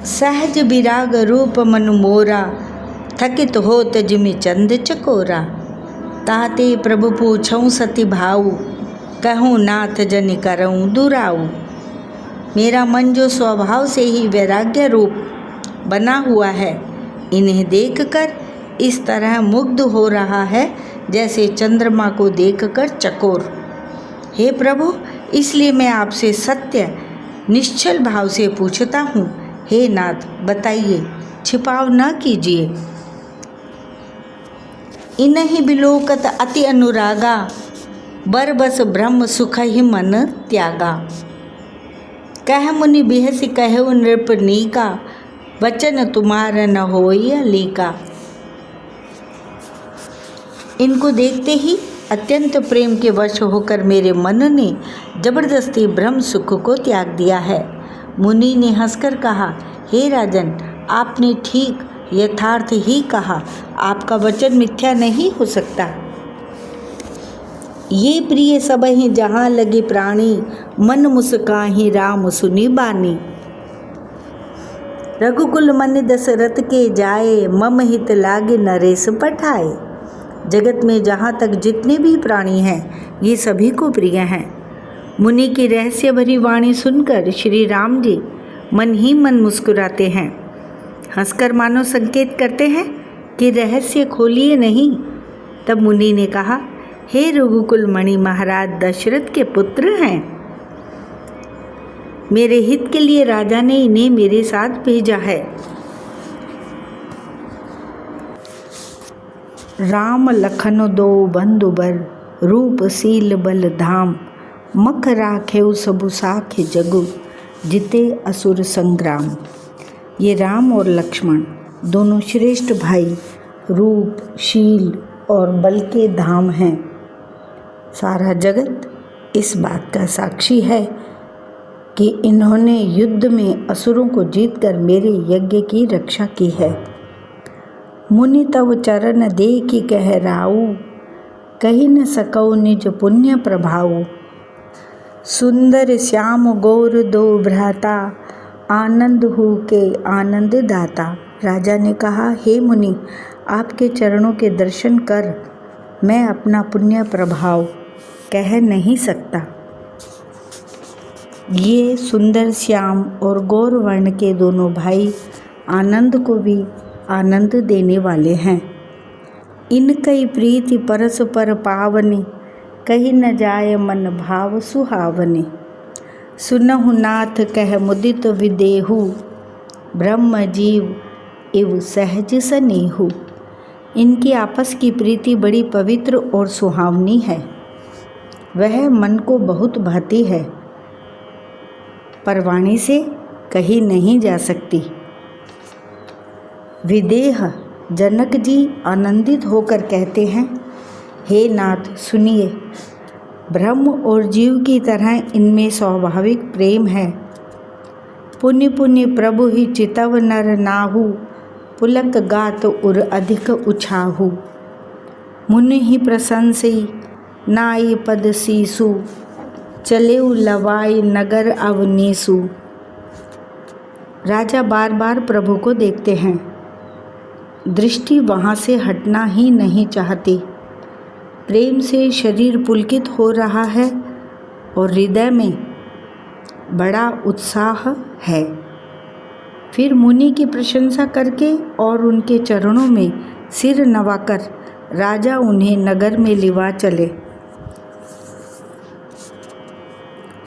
सहज विराग रूप मनु मोरा, थकित होत जिमि चंद चकोरा। ताते प्रभु पूछऊं सती भाऊ, कहूँ नाथ जनि करऊँ दुराऊ। मेरा मन जो स्वभाव से ही वैराग्य रूप बना हुआ है, इन्हें देखकर इस तरह मुग्ध हो रहा है जैसे चंद्रमा को देखकर चकोर। हे प्रभु, इसलिए मैं आपसे सत्य निश्चल भाव से पूछता हूँ, हे नाथ बताइए, छिपाव न कीजिए। इन्हीं बिलोकत अति अनुरागा, बर बस ब्रह्म सुख ही मन त्यागा। कह मुनि बिहसि कहु नृपनीका, वचन तुम्हारा न होई लीका। इनको देखते ही अत्यंत प्रेम के वश होकर मेरे मन ने जबरदस्ती ब्रह्म सुख को त्याग दिया है। मुनि ने हंसकर कहा, हे राजन, आपने ठीक यथार्थ ही कहा, आपका वचन मिथ्या नहीं हो सकता। ये प्रिय सब ही जहाँ लगे प्राणी, मन मुस्काहि राम सुनी बानी। रघुकुल मन दशरथ के जाए, मम हित लागे नरेश पठाए। जगत में जहाँ तक जितने भी प्राणी हैं, ये सभी को प्रिय हैं। मुनि की रहस्य भरी वाणी सुनकर श्री राम जी मन ही मन मुस्कुराते हैं, हंसकर मानो संकेत करते हैं कि रहस्य खोलिए नहीं। तब मुनि ने कहा, हे रघुकुल मणि महाराज दशरथ के पुत्र हैं, मेरे हित के लिए राजा ने इन्हें मेरे साथ भेजा है। राम लखन दो बंधु बर, रूप सील बल धाम। मख राखेउ सबु साख्य जगु, जिते असुर संग्राम। ये राम और लक्ष्मण दोनों श्रेष्ठ भाई, रूप, शील और बल के धाम हैं। सारा जगत इस बात का साक्षी है कि इन्होंने युद्ध में असुरों को जीतकर मेरे यज्ञ की रक्षा की है। मुनि तव चरण देखि कह राऊ, कही न सकौ निज पुण्य प्रभाऊ। सुंदर श्याम गौर दो भ्राता, आनंद हो के आनंद दाता। राजा ने कहा, हे मुनि, आपके चरणों के दर्शन कर मैं अपना पुण्य प्रभाव कह नहीं सकता। ये सुंदर श्याम और गौर वर्ण के दोनों भाई आनंद को भी आनंद देने वाले हैं। इनकई प्रीति परस्पर पावनी, कही न जाय मन भाव सुहावने। सुनहु नाथ कह मुदित विदेहु, ब्रह्म जीव इव सहज सनेहु। इनकी आपस की प्रीति बड़ी पवित्र और सुहावनी है, वह मन को बहुत भाती है, पर वाणी से कही नहीं जा सकती। विदेह जनक जी आनंदित होकर कहते हैं, हे नाथ सुनिए, ब्रह्म और जीव की तरह इनमें स्वाभाविक प्रेम है। पुण्य पुण्य प्रभु ही चितव नर नाहु, पुलक गात उर अधिक उछाहु। मुनि ही प्रशंसी नाई पद सीसु, चलेउ लवाई नगर अवनीसु। राजा बार बार प्रभु को देखते हैं, दृष्टि वहाँ से हटना ही नहीं चाहती। प्रेम से शरीर पुलकित हो रहा है और हृदय में बड़ा उत्साह है। फिर मुनि की प्रशंसा करके और उनके चरणों में सिर नवाकर राजा उन्हें नगर में लिवा चले।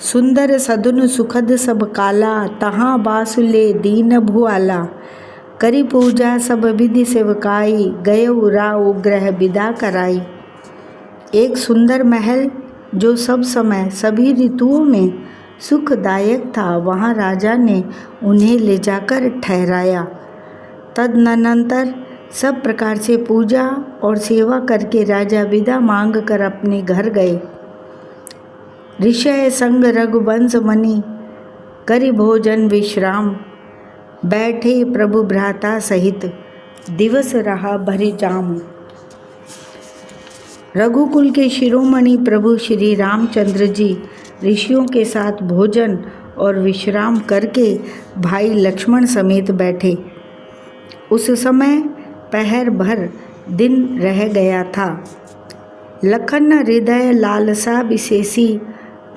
सुंदर सदुन सुखद सब काला, तहाँ बासुले दीन भुआला। करी पूजा सब विधि सेवकाई, गयउ राउ ग्रह विदा कराई। एक सुंदर महल जो सब समय सभी ऋतुओं में सुखदायक था, वहाँ राजा ने उन्हें ले जाकर ठहराया। तदनंतर सब प्रकार से पूजा और सेवा करके राजा विदा मांग कर अपने घर गए। ऋषय संग रघुवंश मणि करि भोजन विश्राम, बैठे प्रभु भ्राता सहित दिवस रहा भरि जाम। रघुकुल के शिरोमणि प्रभु श्री रामचंद्र जी ऋषियों के साथ भोजन और विश्राम करके भाई लक्ष्मण समेत बैठे। उस समय पहर भर दिन रह गया था। लखन हृदय लालसा विशेषी,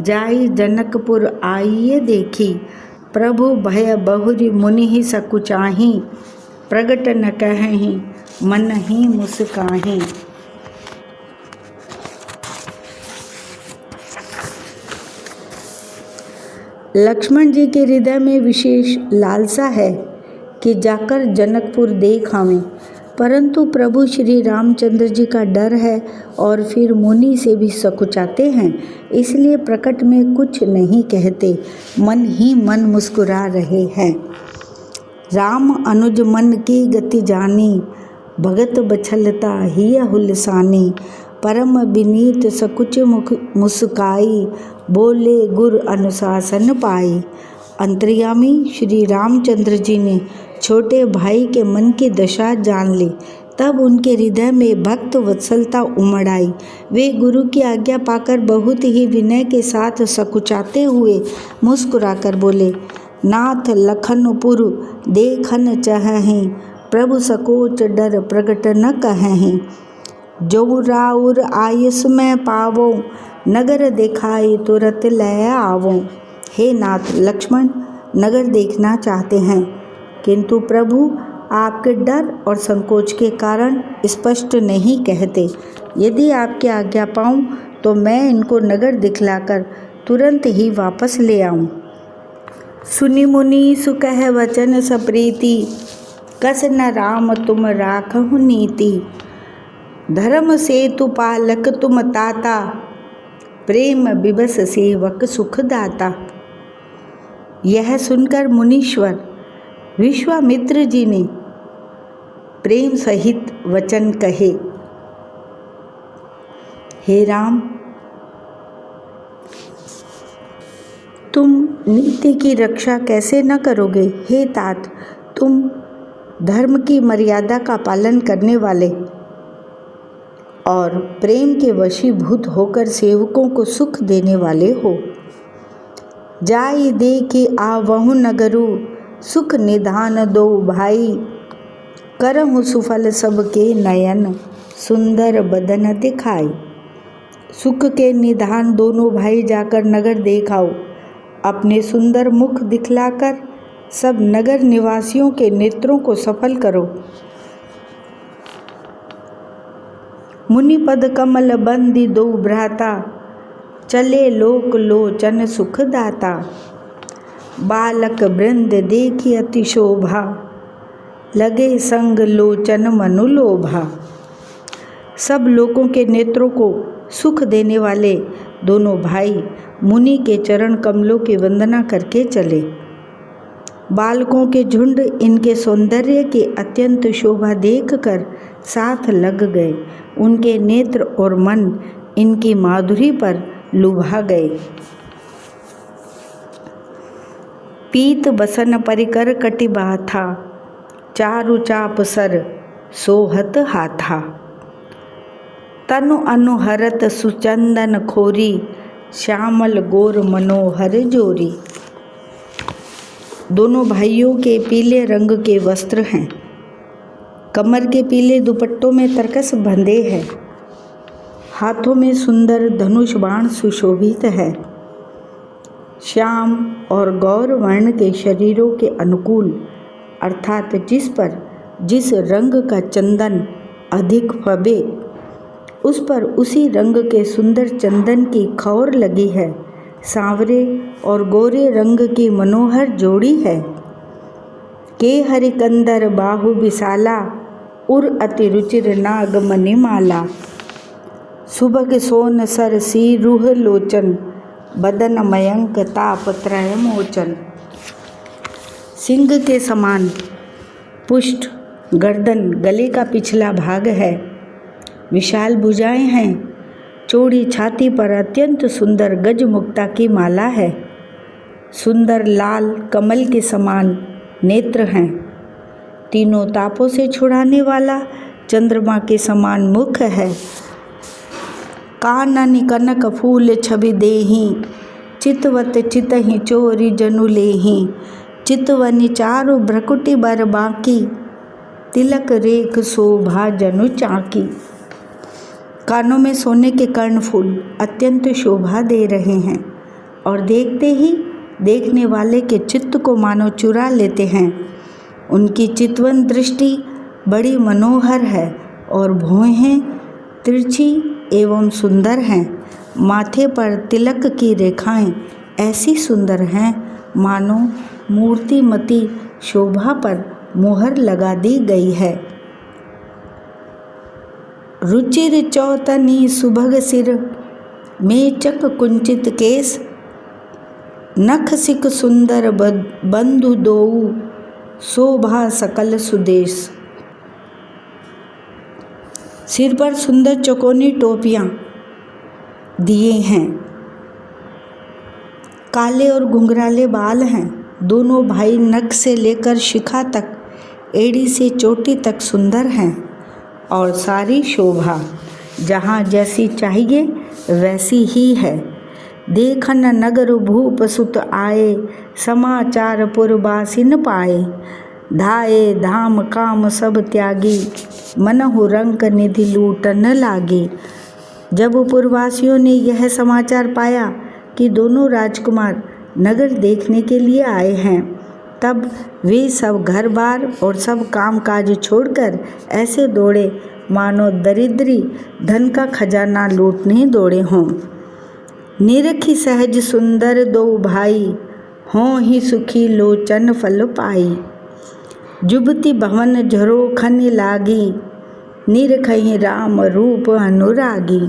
जाई जनकपुर आइए देखी। प्रभु भय बहुरी मुनि सकुचाही, प्रगट न कहहीं मन ही मुस्काहीं। लक्ष्मण जी के हृदय में विशेष लालसा है कि जाकर जनकपुर देख आवें, परंतु प्रभु श्री रामचंद्र जी का डर है और फिर मुनि से भी सकुचाते हैं, इसलिए प्रकट में कुछ नहीं कहते, मन ही मन मुस्कुरा रहे हैं। राम अनुज मन की गति जानी, भगत बछलता हिय हुलसानी। परम विनीत सकुच मुख मुस्काई, बोले गुर अनुशासन पाई। अंतर्यामी श्री रामचंद्र जी ने छोटे भाई के मन की दशा जान ली, तब उनके हृदय में भक्त वत्सलता उमड़ आई। वे गुरु की आज्ञा पाकर बहुत ही विनय के साथ सकुचाते हुए मुस्कुराकर बोले, नाथ लखनपुर देखन चाहें, प्रभु सकोच डर प्रगट न कहें। जो राउर आयुष में पावो, नगर दिखाई तुरत ले आवो। हे नाथ, लक्ष्मण नगर देखना चाहते हैं, किंतु प्रभु आपके डर और संकोच के कारण स्पष्ट नहीं कहते। यदि आपकी आज्ञा पाऊं तो मैं इनको नगर दिखलाकर तुरंत ही वापस ले आऊं। सुनि मुनि सुकह वचन सप्रीति, कस न राम तुम राखहु नीति। धर्म सेतु पालक तुम ताता, प्रेम विवश सेवक सुखदाता। यह सुनकर मुनीश्वर विश्वामित्र जी ने प्रेम सहित वचन कहे, हे राम, तुम नीति की रक्षा कैसे न करोगे। हे तात, तुम धर्म की मर्यादा का पालन करने वाले और प्रेम के वशीभूत होकर सेवकों को सुख देने वाले हो। जाई देखी आवहु नगरु, सुख निधान दो भाई। करहु सुफल सबके नयन, सुंदर बदन दिखाई। सुख के निधान दोनों भाई जाकर नगर देख आओ। अपने सुंदर मुख दिखलाकर सब नगर निवासियों के नेत्रों को सफल करो। मुनिपद कमल बंदी दो भ्राता, चले लोक लोचन सुखदाता। बालक वृंद देखी अति शोभा, लगे संग लोचन मनु लोभा। सब लोगों के नेत्रों को सुख देने वाले दोनों भाई मुनि के चरण कमलों की वंदना करके चले। बालकों के झुंड इनके सौंदर्य की अत्यंत शोभा देखकर साथ लग गए। उनके नेत्र और मन इनकी माधुरी पर लुभा गए। पीत बसन परिकर कटि बाथा, चारु चाप सर सोहत हाथा। तनु अनुहरत सुचंदन खोरी, श्यामल गोर मनोहर जोरी। दोनों भाइयों के पीले रंग के वस्त्र हैं। कमर के पीले दुपट्टों में तरकस बंधे हैं। हाथों में सुंदर धनुष बाण सुशोभित है। श्याम और गौर वर्ण के शरीरों के अनुकूल, अर्थात जिस पर जिस रंग का चंदन अधिक फबे, उस पर उसी रंग के सुंदर चंदन की खौर लगी है। सांवरे और गोरे रंग की मनोहर जोड़ी है। के हरिकंदर बाहु विशाला, उर अति रुचिर नाग मणिमाला। सुभग सोन सर सी रूह लोचन, बदन मयंक ताप त्रय मोचन। सिंह के समान पुष्ट गर्दन गले का पिछला भाग है, विशाल भुजाएं हैं, चौड़ी छाती पर अत्यंत सुंदर गजमुक्ता की माला है, सुंदर लाल कमल के समान नेत्र हैं, तीनों तापों से छुड़ाने वाला चंद्रमा के समान मुख है, कानन कनक फूल छवि देही, चितवत चितहि चोरी जनु लेही, चितवनि चारु भ्रकुटि बर बाकी, तिलक रेख शोभा जनु चाकी। कानों में सोने के कर्णफूल अत्यंत शोभा दे रहे हैं और देखते ही देखने वाले के चित्त को मानो चुरा लेते हैं। उनकी चितवन दृष्टि बड़ी मनोहर है और भौहें तिरछी एवं सुंदर हैं। माथे पर तिलक की रेखाएं ऐसी सुंदर हैं मानो मूर्तिमती शोभा पर मुहर लगा दी गई है। रुचिर चौतनी सुभग सिर, मेचक कुंचित केस, नख सिक सुंदर बंधु दोऊ, शोभा सकल सुदेश। सिर पर सुंदर चौकोनी टोपियाँ दिए हैं, काले और घुंघराले बाल हैं। दोनों भाई नख से लेकर शिखा तक, एड़ी से चोटी तक सुंदर हैं और सारी शोभा जहाँ जैसी चाहिए वैसी ही है। देखन नगर भूप सुत आए, समाचार पुरबासिन पाए, धाये धाम काम सब त्यागी, मनहु रंक निधि लूटन लागे। जब पुरवासियों ने यह समाचार पाया कि दोनों राजकुमार नगर देखने के लिए आए हैं, तब वे सब घर बार और सब काम काज छोड़कर ऐसे दौड़े मानो दरिद्री धन का खजाना लूटने दौड़े हों। निरखी सहज सुंदर दो भाई, हों ही सुखी लोचन फल पाई। जुबती भवन झरो खन लागी, निरखहि राम रूप अनुरागी।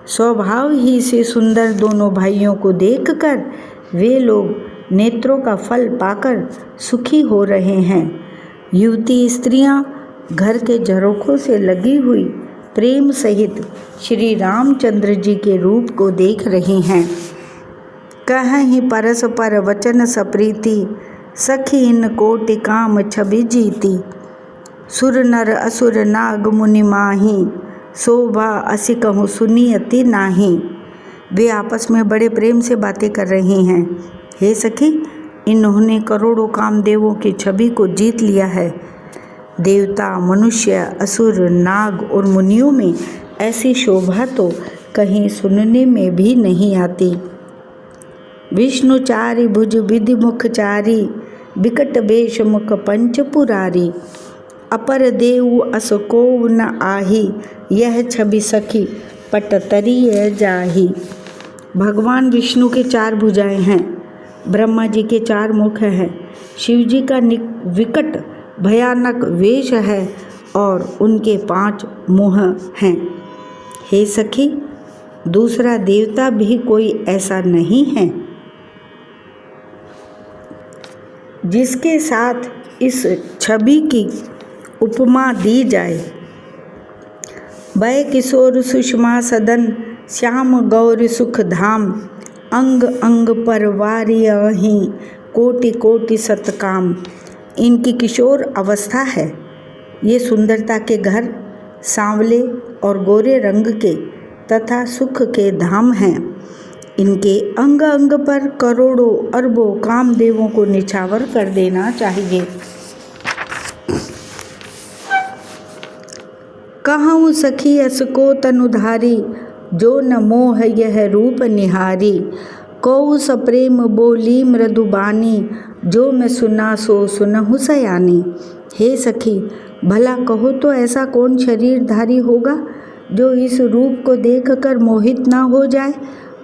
स्वभाव ही से सुंदर दोनों भाइयों को देखकर वे लोग नेत्रों का फल पाकर सुखी हो रहे हैं। युवती स्त्रियां घर के झरोखों से लगी हुई प्रेम सहित श्री रामचंद्र जी के रूप को देख रही हैं। कहहि परस्पर वचन सप्रीति, सखी इन कोटि काम छवि जीती। सुर नर असुर नाग मुनि माही, शोभा असी कहूँ सुनी अति नाही। वे आपस में बड़े प्रेम से बातें कर रही हैं। हे सखी, इन्होंने करोड़ों कामदेवों की छवि को जीत लिया है। देवता, मनुष्य, असुर, नाग और मुनियों में ऐसी शोभा तो कहीं सुनने में भी नहीं आती। विष्णुचारी भुज विधि मुखचारी, विकट वेश मुख पंच पुरारी। अपर देव अस को न आही, यह छवि सखी पट तरिय जाही। भगवान विष्णु के 4 भुजाएं हैं, ब्रह्मा जी के 4 मुख हैं, शिव जी का विकट भयानक वेश है और उनके 5 मुँह हैं। हे सखी, दूसरा देवता भी कोई ऐसा नहीं है जिसके साथ इस छवि की उपमा दी जाए। वै किशोर सुषमा सदन, श्याम गौर सुख धाम। अंग अंग पर वारियहि, कोटि कोटि सतकाम। इनकी किशोर अवस्था है। ये सुंदरता के घर, सांवले और गोरे रंग के तथा सुख के धाम हैं। इनके अंग अंग पर करोड़ों अरबों कामदेवों को निछावर कर देना चाहिए। कहूँ सखी अस को तनुधारी, जो न मोह यह रूप निहारी। कौ सप्रेम बोली मृदुबानी, जो मैं सुना सो सुनहु सयानी। हे सखी, भला कहो तो ऐसा कौन शरीरधारी होगा जो इस रूप को देखकर मोहित ना हो जाए।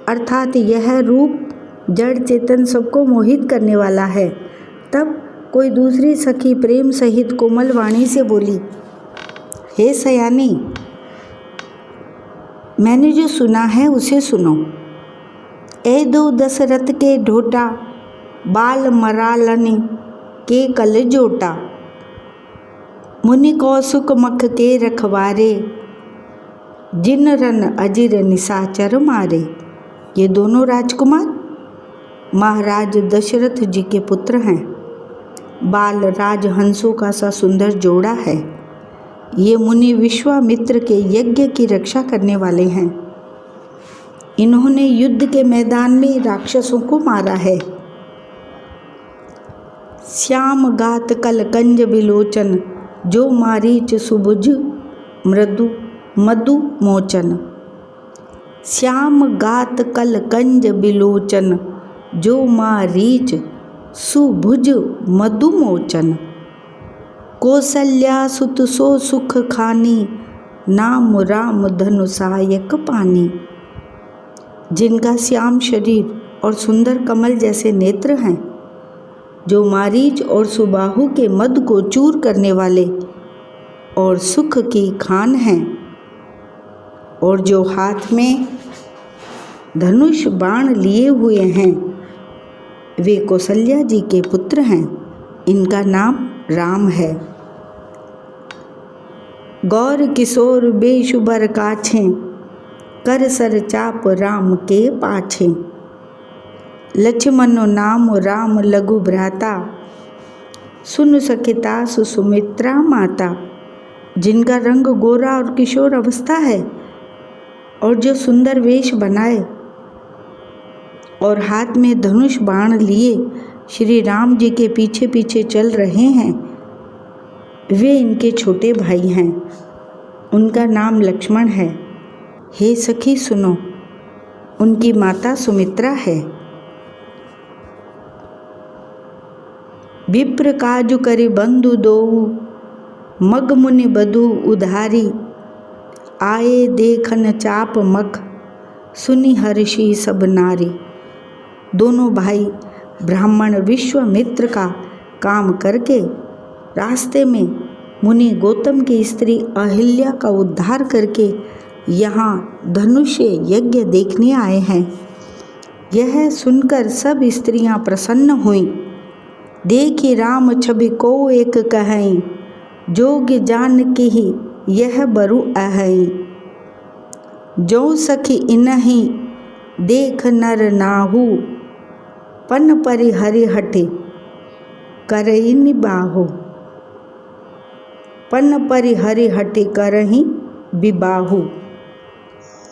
अर्थात यह रूप जड़ चेतन सबको मोहित करने वाला है। तब कोई दूसरी सखी प्रेम सहित कोमल वाणी से बोली, हे सयानी, मैंने जो सुना है उसे सुनो। ए दो दशरथ के ढोटा, बाल मरालनी के कल जोटा। मुनि कौसुक मख के रखवारे, जिन रन अजिर निशाचर मारे। ये दोनों राजकुमार महाराज दशरथ जी के पुत्र हैं। बाल राज हंसों का सा सुंदर जोड़ा है। ये मुनि विश्वामित्र के यज्ञ की रक्षा करने वाले हैं। इन्होंने युद्ध के मैदान में राक्षसों को मारा है। श्याम गात कल कंज बिलोचन, जो मारीच सुभुज मृदु मधु मोचन। श्याम गात कल कंज बिलोचन, जो मारीच सुभुज मधु मोचन। कौसल्या सुत सो सुख खानी, नाम राम धनु सहायक पानी। जिनका श्याम शरीर और सुंदर कमल जैसे नेत्र हैं, जो मारीच और सुबाहु के मद को चूर करने वाले और सुख की खान हैं, और जो हाथ में धनुष बाण लिए हुए हैं, वे कौसल्या जी के पुत्र हैं। इनका नाम राम है। गौर किशोर बेशुबर काछे, कर सर चाप राम के पाछे। लक्ष्मण नाम राम लघु भ्राता, सुन सखिता सुमित्रा माता। जिनका रंग गोरा और किशोर अवस्था है, और जो सुंदर वेश बनाए और हाथ में धनुष बाण लिए श्री राम जी के पीछे पीछे चल रहे हैं, वे इनके छोटे भाई हैं। उनका नाम लक्ष्मण है। हे सखी सुनो, उनकी माता सुमित्रा है। विप्र काजु करि बंधु दोऊ, मग मुनि बधु उधारी। आए देखन चाप मख, सुनि हर्षि सब नारी। दोनों भाई ब्राह्मण विश्वामित्र का काम करके रास्ते में मुनि गौतम की स्त्री अहिल्या का उद्धार करके यहाँ धनुष्य यज्ञ देखने आए हैं। यह सुनकर सब स्त्रियां प्रसन्न हुईं। देखी राम छवि को एक कहीं, जोग जान की ही यह बरु अहई। जो सखी इनहि देख नर नाहु, पन परि हरि हटे करई निबाहु। पन परि हरि हटे करही विबाहु।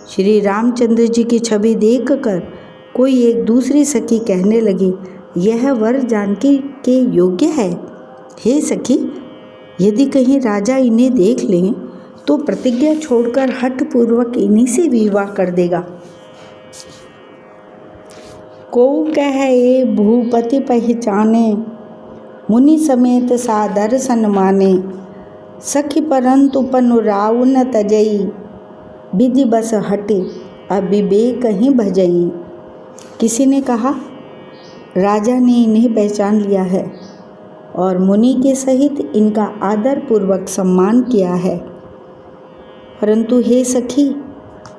श्री रामचंद्र जी की छवि देखकर कोई एक दूसरी सखी कहने लगी, यह वर जानकी के योग्य है। हे सखी, यदि कहीं राजा इन्हें देख लें तो प्रतिज्ञा छोड़कर हठपूर्वक इन्हीं से विवाह कर देगा। को कहे भूपति पहचाने, मुनि समेत सादर सन्माने। सखी परंतु पनु राउ न तजई, विधि बस हटे अविवेक ही भजई। किसी ने कहा, राजा ने इन्हें पहचान लिया है और मुनि के सहित इनका आदर पूर्वक सम्मान किया है, परंतु हे सखी,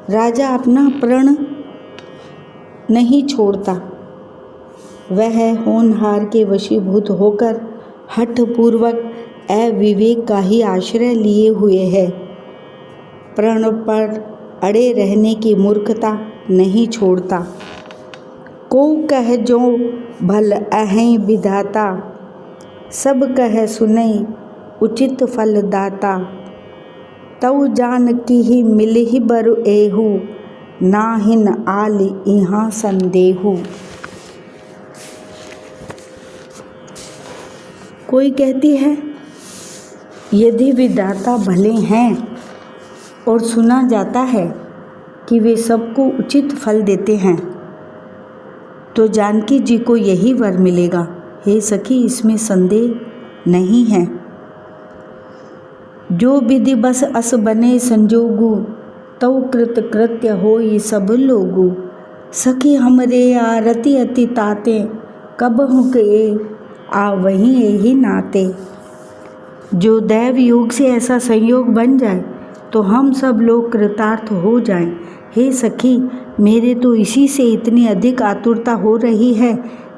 राजा अपना प्रण नहीं छोड़ता। वह होनहार के वशीभूत होकर हठपूर्वक अविवेक का ही आश्रय लिए हुए है। प्रण पर अड़े रहने की मूर्खता नहीं छोड़ता। को कह जो भल अहै विधाता, सब कह सुनई उचित फल दाता। तऊ जान की ही मिलहि बरु एहू, नाहिन आल इहाँ संदेहू। कोई कहती है, यदि विधाता भले हैं और सुना जाता है कि वे सबको उचित फल देते हैं, तो जानकी जी को यही वर मिलेगा। हे सखी, इसमें संदेह नहीं है। जो विधि बस अस बने संजोगु, तौ कृत कृत्य होई सब लोगु। सखी हमरे आरती अति ताते, कबहु के आ वहीं यही नाते। जो दैव योग से ऐसा संयोग बन जाए तो हम सब लोग कृतार्थ हो जाएं। हे सखी, मेरे तो इसी से इतनी अधिक आतुरता हो रही है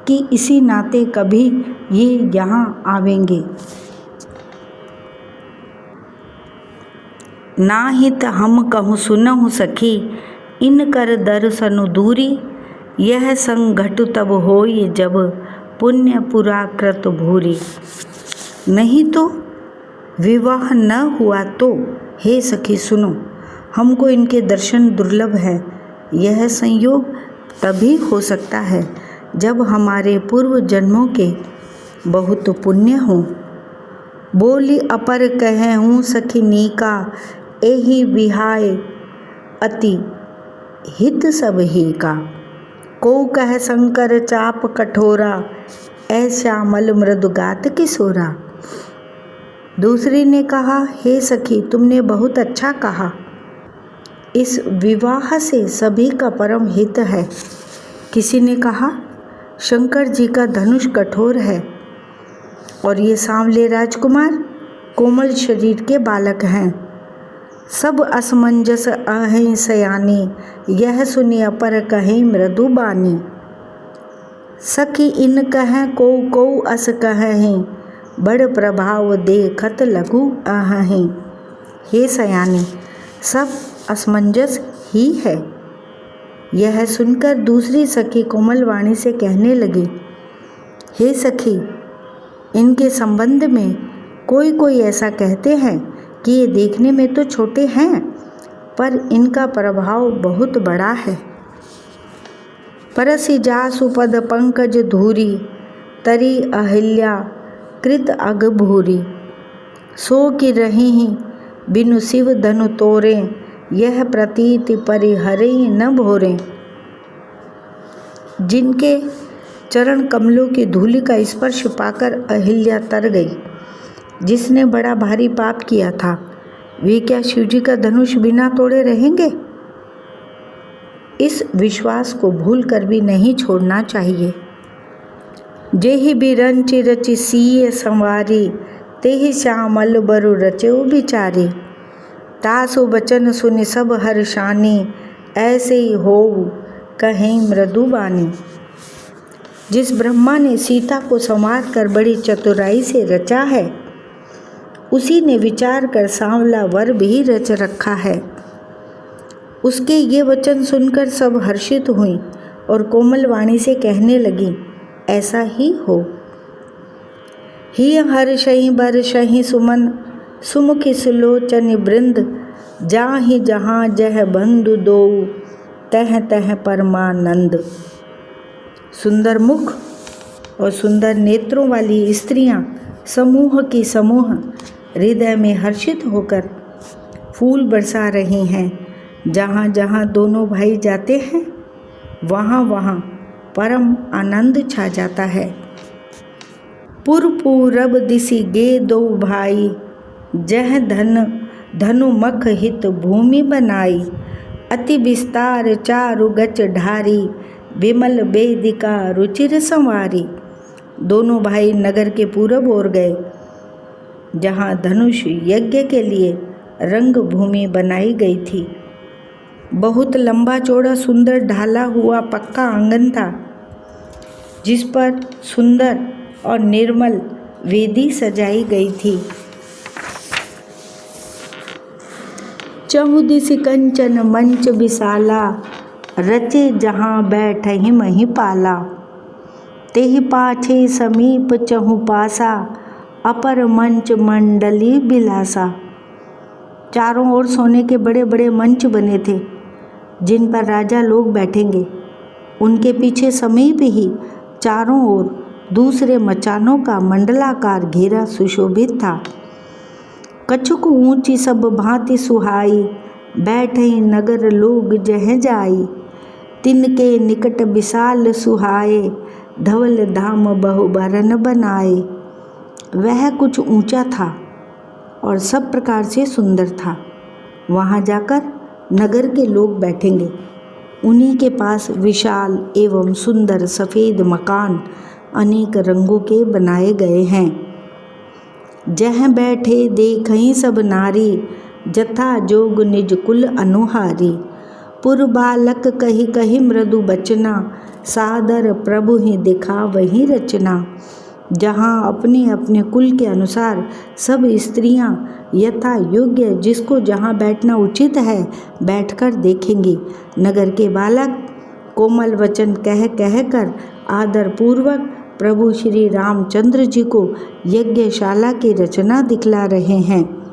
कि इसी नाते कभी ये यहाँ आवेंगे। नाहित हम कहूँ सुनहु सखी, इन कर दर्शनु दूरी। यह संग घटु तब होई, जब पुण्य पुरा कृत भूरी। नहीं तो विवाह न हुआ तो हे सखी सुनो, हमको इनके दर्शन दुर्लभ है। यह संयोग तभी हो सकता है जब हमारे पूर्व जन्मों के बहुत पुण्य हों। बोली अपर कहूँ सखिनी का, एहि विहाय अति हित सब ही का। को कह शंकर चाप कठोरा, ऐश्यामल मृदुगात किशोरा। दूसरी ने कहा, हे सखी तुमने बहुत अच्छा कहा, इस विवाह से सभी का परम हित है। किसी ने कहा, शंकर जी का धनुष कठोर है और ये सांवले राजकुमार कोमल शरीर के बालक हैं। सब असमंजस अहें सयानी, यह सुनी अपर कहें मृदु बानी। सखी इन कहें को अस कहें, बड़ प्रभाव देखत लघु अहें। हे सयानी, सब असमंजस ही है। यह सुनकर दूसरी सखी कोमल वाणी से कहने लगी, हे सखी, इनके संबंध में कोई ऐसा कहते हैं कि ये देखने में तो छोटे हैं, पर इनका प्रभाव बहुत बड़ा है। परसि जासु पद पंकज धूरी, तरी अहिल्या कृत अग भूरी। सो कि रही बिनु शिव धनु तोरे, यह प्रतीति परिहरे न भोरे। जिनके चरण कमलों की धूलि का स्पर्श पाकर अहिल्या तर गई, जिसने बड़ा भारी पाप किया था, वे क्या शिवजी का धनुष बिना तोड़े रहेंगे? इस विश्वास को भूल कर भी नहीं छोड़ना चाहिए। जेहि भी रंचि रचि सीए संवारी, तेहि श्यामल बरु रचेउ बिचारी। तासु बचन सुनि सब हर्षानी, ऐसे ही होऊ कहें मृदु बानी। जिस ब्रह्मा ने सीता को संवार कर बड़ी चतुराई से रचा है, उसी ने विचार कर सांवला वर भी रच रखा है। उसके ये वचन सुनकर सब हर्षित हुई और कोमल वाणी से कहने लगी, ऐसा ही हो। ही हर्षहि बरषहि सुमन, सुमुखि सुलोचनि वृंद। जाहि जहाँ जह बंधु दोऊ, तह तह परमानंद। सुंदर मुख और सुंदर नेत्रों वाली स्त्रियां समूह की समूह हृदय में हर्षित होकर फूल बरसा रही हैं। जहाँ जहाँ दोनों भाई जाते हैं, वहाँ वहाँ परम आनंद छा जाता है। पूरब दिशि गे दो भाई, जह धनु मख हित भूमि बनाई। अति विस्तार चारु गच ढारी, विमल वेदिका रुचिर संवारी। दोनों भाई नगर के पूरब ओर गए, जहाँ धनुष यज्ञ के लिए रंग भूमि बनाई गई थी। बहुत लंबा चौड़ा सुंदर ढाला हुआ पक्का आंगन था, जिस पर सुंदर और निर्मल वेदी सजाई गई थी। चहुदिसि कंचन मंच विशाला, रचे जहाँ बैठहि महिपाला। तेहि पाछे समीप चहु पासा, अपर मंच मंडली बिलासा। चारों ओर सोने के बड़े बड़े मंच बने थे, जिन पर राजा लोग बैठेंगे। उनके पीछे समीप ही चारों ओर दूसरे मचानों का मंडलाकार घेरा सुशोभित था। कछुक ऊंची सब भांति सुहाई, बैठे नगर लोग जह जाई। तिनके निकट विशाल सुहाए, धवल धाम बहुबरन बनाए। वह कुछ ऊंचा था और सब प्रकार से सुंदर था। वहाँ जाकर नगर के लोग बैठेंगे। उन्हीं के पास विशाल एवं सुंदर सफ़ेद मकान अनेक रंगों के बनाए गए हैं। जह बैठे देखहीं सब नारी, जथा जोग निज कुल अनुहारी। पुर बालक कही कही मृदु बचना, सादर प्रभु ही दिखा वही रचना। जहाँ अपने अपने कुल के अनुसार सब स्त्रियाँ यथा योग्य जिसको जहाँ बैठना उचित है बैठकर देखेंगे। नगर के बालक कोमल वचन कह कर आदर पूर्वक प्रभु श्री रामचंद्र जी को यज्ञशाला की रचना दिखला रहे हैं।